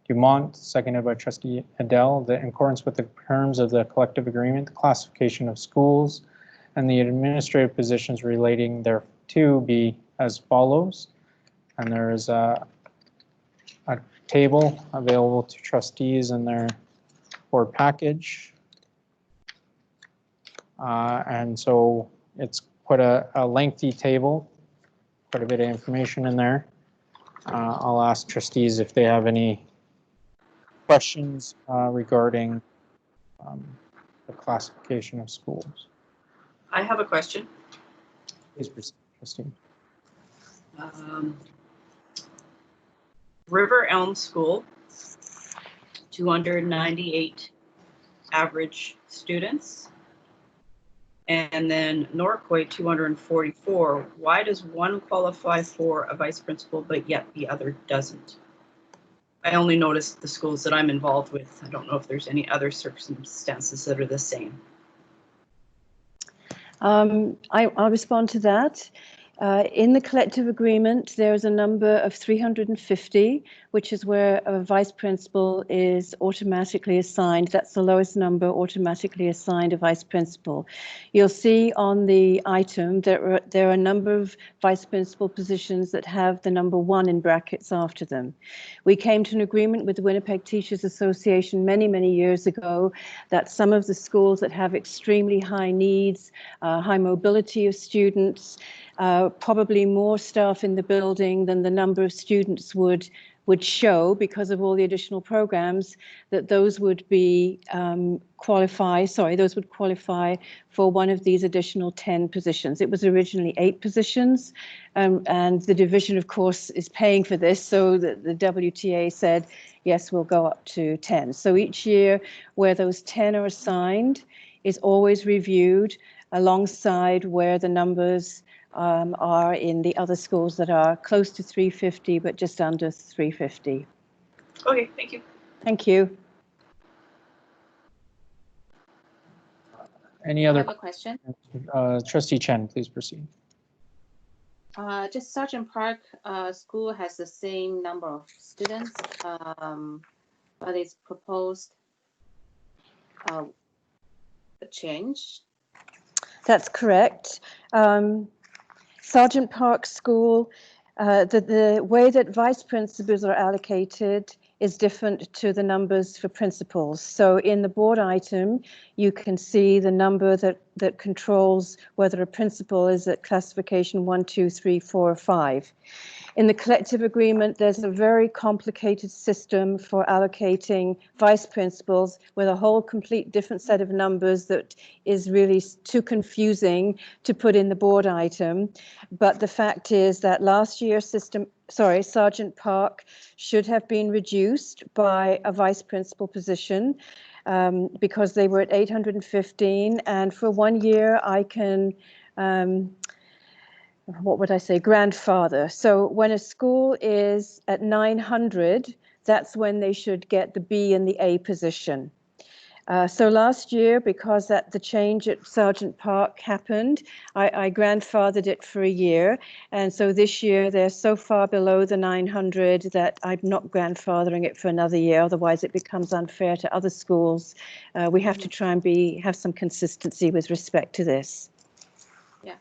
Dumont, seconded by trustee Adele, that in accordance with the terms of the collective agreement, the classification of schools and the administrative positions relating thereto be as follows. And there is a table available to trustees in their board package. And so it's quite a lengthy table, quite a bit of information in there. I'll ask trustees if they have any questions regarding the classification of schools. I have a question. Please proceed, trustee. River Elm School, 298 average students. And then Norquay, 244. Why does one qualify for a vice principal, but yet the other doesn't? I only noticed the schools that I'm involved with. I don't know if there's any other circumstances that are the same. I'll respond to that. In the collective agreement, there's a number of 350, which is where a vice principal is automatically assigned. That's the lowest number automatically assigned a vice principal. You'll see on the item that there are a number of vice principal positions that have the number 1 in brackets after them. We came to an agreement with the Winnipeg Teachers Association many, many years ago that some of the schools that have extremely high needs, high mobility of students, probably more staff in the building than the number of students would show because of all the additional programs, that those would be those would qualify for one of these additional 10 positions. It was originally 8 positions, and the division, of course, is paying for this, so the WTA said, yes, we'll go up to 10. So each year where those 10 are assigned is always reviewed alongside where the numbers are in the other schools that are close to 350, but just under 350. Okay, thank you. Thank you. Any I other have a question. trustee Chen, please proceed. Just Sergeant Park School has the same number of students, but it's proposed a change. That's correct. Sergeant Park School, the way that vice principals are allocated is different to the numbers for principals. So in the board item, you can see the number that controls whether a principal is at classification 1, 2, 3, 4, or 5. In the collective agreement, there's a very complicated system for allocating vice principals with a whole complete different set of numbers that is really too confusing to put in the board item. But the fact is that last year's Sergeant Park should have been reduced by a vice principal position because they were at 815. And for 1 year, I can grandfather. So when a school is at 900, that's when they should get the B and the A position. So last year, because the change at Sergeant Park happened, I grandfathered it for a year. And so this year, they're so far below the 900 that I'm not grandfathering it for another year. Otherwise, it becomes unfair to other schools. We have to try and have some consistency with respect to this. Yeah,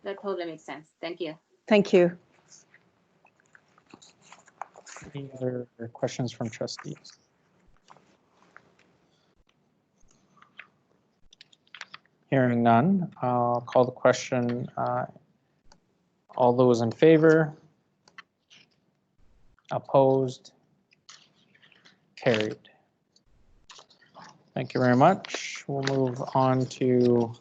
that totally makes sense. Thank you. Thank you. Any other questions from trustees? Hearing none, I'll call the question. All those in favor? Opposed? Carried. Thank you very much. We'll move on to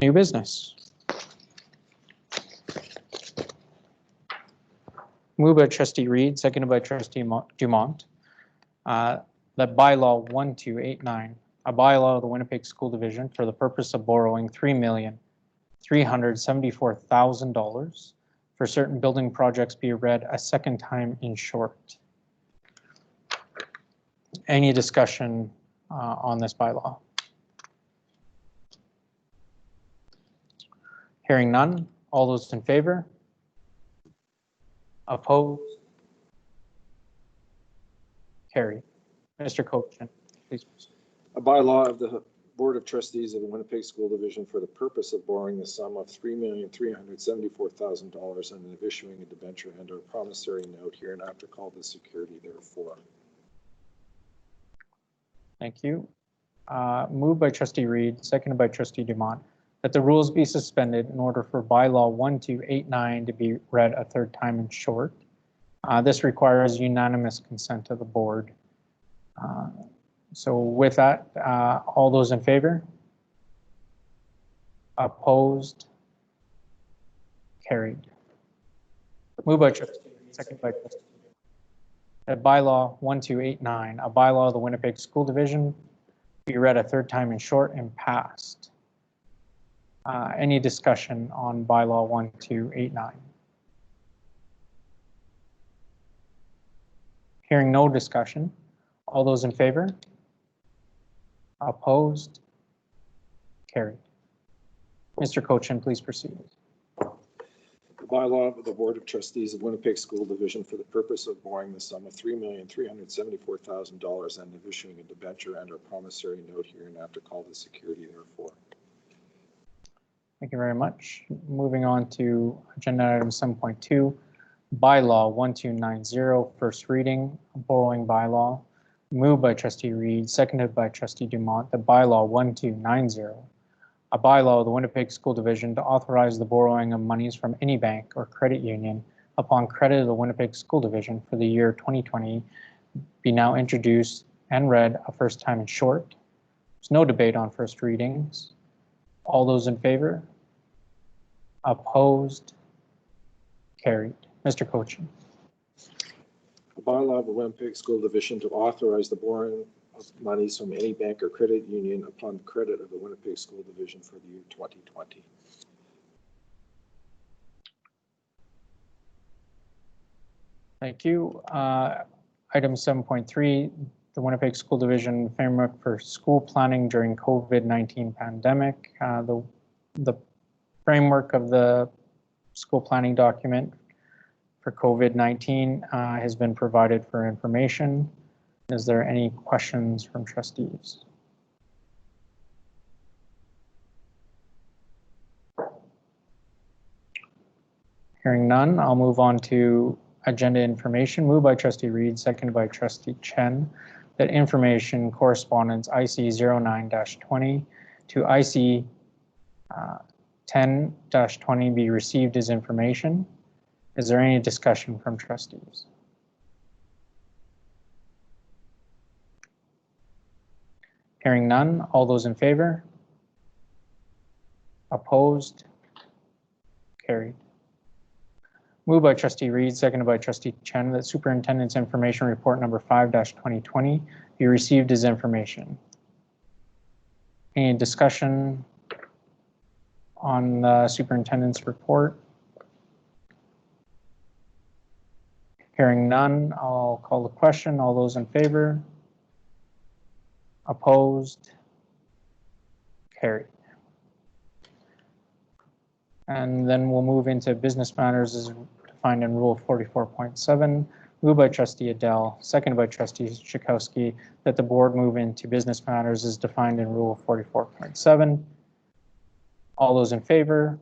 new business. Moved by trustee Reed, seconded by trustee Dumont. That bylaw 1289 a bylaw of the Winnipeg School Division for the purpose of borrowing $3,374,000 for certain building projects be read a second time in short. Any discussion on this bylaw? Hearing none, all those in favor? Opposed? Carried. Mr. Cochin, please proceed. A bylaw of the Board of Trustees of the Winnipeg School Division for the purpose of borrowing the sum of $3,374,000 and of issuing a debenture and or promissory note hereinafter called the security therefore. Thank you. Moved by Trustee Reed, seconded by Trustee Dumont, that the rules be suspended in order for bylaw 1289 to be read a third time in short. This requires unanimous consent of the board. So with that, all those in favor? Opposed? Carried. Moved by Trustee Reed, seconded by Trustee Dumont, that bylaw 1289, a bylaw of the Winnipeg School Division, be read a third time in short and passed. Any discussion on bylaw 1289? Hearing no discussion, all those in favor? Opposed? Carried. Mr. Cochin, please proceed. The bylaw of the Board of Trustees of Winnipeg School Division for the purpose of borrowing the sum of $3,374,000 and of issuing a debenture and or promissory note hereinafter called the security therefore. Thank you very much. Moving on to agenda item 7.2, bylaw 1290, first reading, borrowing bylaw. Moved by Trustee Reed, seconded by Trustee Dumont, the bylaw 1290, a bylaw of the Winnipeg School Division to authorize the borrowing of monies from any bank or credit union upon credit of the Winnipeg School Division for the year 2020 be now introduced and read a first time in short. There's no debate on first readings. All those in favor? Opposed? Carried. Mr. Cochin. A bylaw of the Winnipeg School Division to authorize the borrowing of monies from any bank or credit union upon credit of the Winnipeg School Division for the year 2020. Thank you. Item 7.3, the Winnipeg School Division framework for school planning during COVID-19 pandemic. The framework of the school planning document for COVID-19 has been provided for information. Is there any questions from trustees? Hearing none, I'll move on to agenda information. Moved by Trustee Reed, seconded by Trustee Chen, that information correspondence IC 09-20 to IC 10-20 be received as information. Is there any discussion from trustees? Hearing none, all those in favor? Opposed? Carried. Moved by Trustee Reed, seconded by Trustee Chen, that Superintendent's Information Report number 5-2020 be received as information. Any discussion on the Superintendent's report? Hearing none, I'll call the question. All those in favor? Opposed? Carried. And then we'll move into business matters as defined in Rule 44.7. Moved by Trustee Adele, seconded by Trustee Chakowski, that the board move into business matters as defined in Rule 44.7. All those in favor?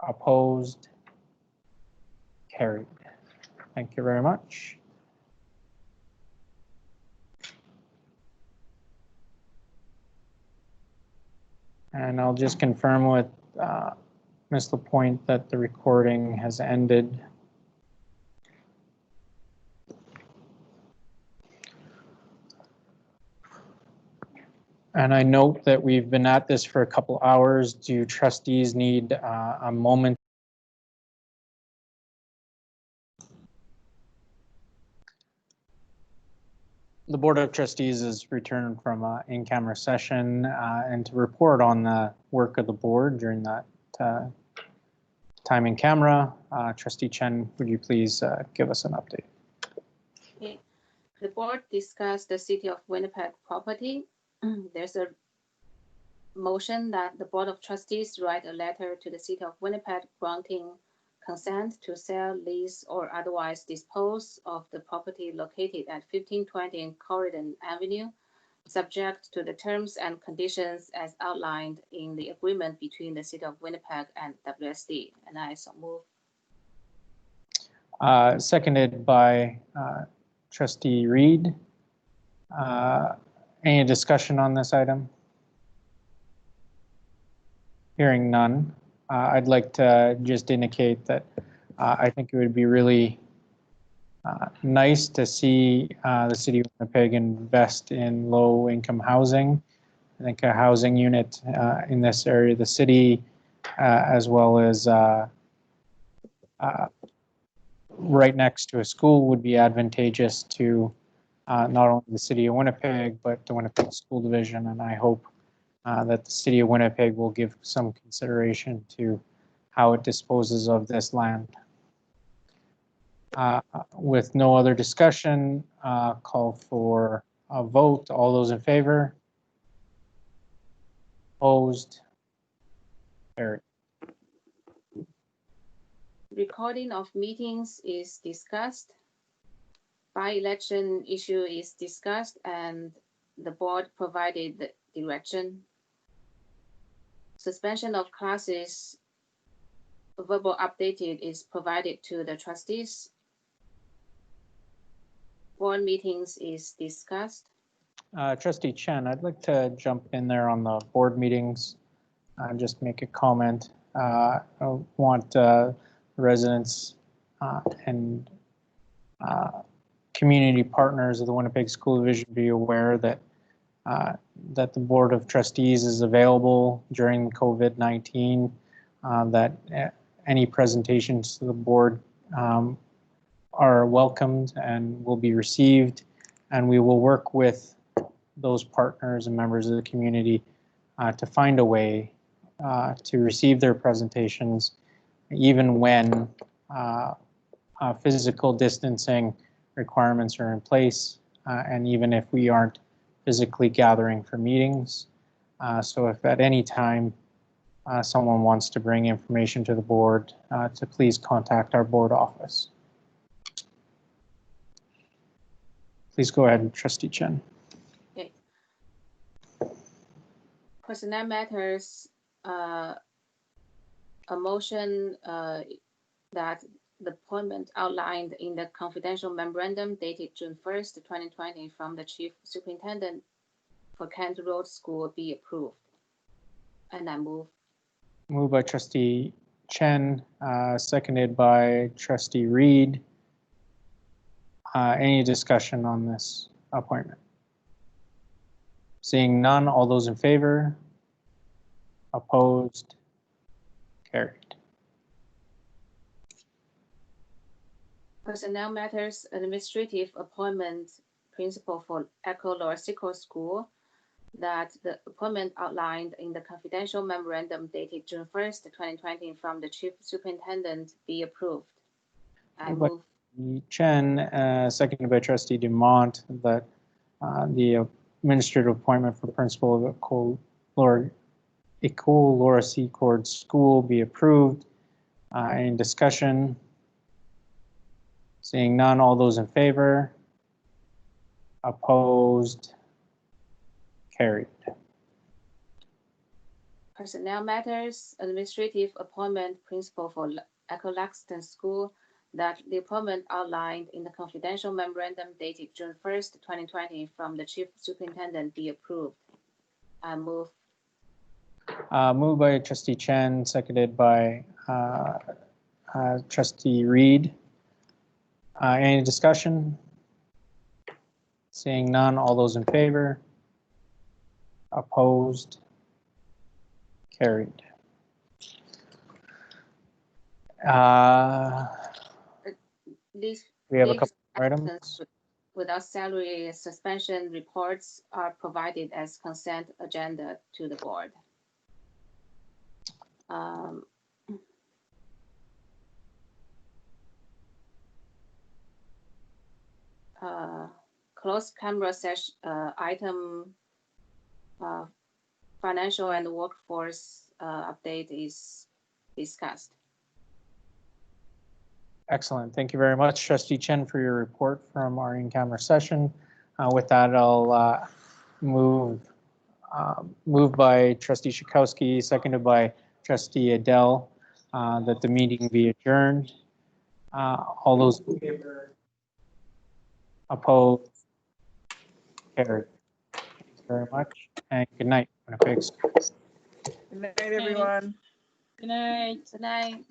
Opposed? Carried. Thank you very much. And I'll just confirm with Ms. Lapointe that the recording has ended. And I note that we've been at this for a couple hours. Do trustees need a moment? The Board of Trustees has returned from an in-camera session and to report on the work of the board during that time in camera. Trustee Chen, would you please give us an update? Okay. The board discussed the City of Winnipeg property. There's a motion that the Board of Trustees write a letter to the City of Winnipeg granting consent to sell, lease, or otherwise dispose of the property located at 1520 Corridon Avenue, subject to the terms and conditions as outlined in the agreement between the City of Winnipeg and WSD. And I so move. Seconded by Trustee Reed. Any discussion on this item? Hearing none. I'd like to just indicate that I think it would be really nice to see the City of Winnipeg invest in low-income housing. I think a housing unit in this area of the city, as well as right next to a school, would be advantageous to not only the City of Winnipeg, but the Winnipeg School Division, and I hope that the City of Winnipeg will give some consideration to how it disposes of this land. With no other discussion, call for a vote. All those in favor? Opposed? Carried. Recording of meetings is discussed. By-election issue is discussed, and the board provided the direction. Suspension of classes, verbal updated is provided to the trustees. Board meetings is discussed. Trustee Chen, I'd like to jump in there on the board meetings and just make a comment. I want residents and community partners of the Winnipeg School Division to be aware that that the Board of Trustees is available during COVID-19, that any presentations to the board are welcomed and will be received, and we will work with those partners and members of the community to find a way to receive their presentations, even when physical distancing requirements are in place, and even if we aren't physically gathering for meetings. So if at any time someone wants to bring information to the board, to please contact our board office. Please go ahead, Trustee Chen. Okay. Personnel matters, a motion that the appointment outlined in the confidential memorandum dated June 1st, 2020 from the Chief Superintendent for Kent Road School be approved. And I move. Moved by Trustee Chen, seconded by Trustee Reed. Any discussion on this appointment? Seeing none, all those in favor? Opposed? Carried. Personnel matters, administrative appointment principal for Echo Lower Seco School, that the appointment outlined in the confidential memorandum dated June 1st, 2020 from the Chief Superintendent be approved. I move. Chen, seconded by Trustee Dumont, that the administrative appointment for principal of École Laura Secord School be approved. Any discussion? Seeing none, all those in favor? Opposed? Carried. Personnel matters, administrative appointment principal for Echo Laxton School, that the appointment outlined in the confidential memorandum dated June 1st, 2020 from the Chief Superintendent be approved. I move. Moved by Trustee Chen, seconded by Trustee Reed. Any discussion? Seeing none, all those in favor? Opposed? Carried. These We have a couple of items. without salary suspension reports are provided as consent agenda to the board. Closed camera session item, financial and workforce update is discussed. Excellent. Thank you very much, Trustee Chen, for your report from our in-camera session. With that, I'll move by Trustee Shakowski, seconded by Trustee Adele, that the meeting be adjourned. All those in favor? Opposed? Carried. Thank you very much, and good night, Winnipeg. Good night, everyone. Good night. Good night.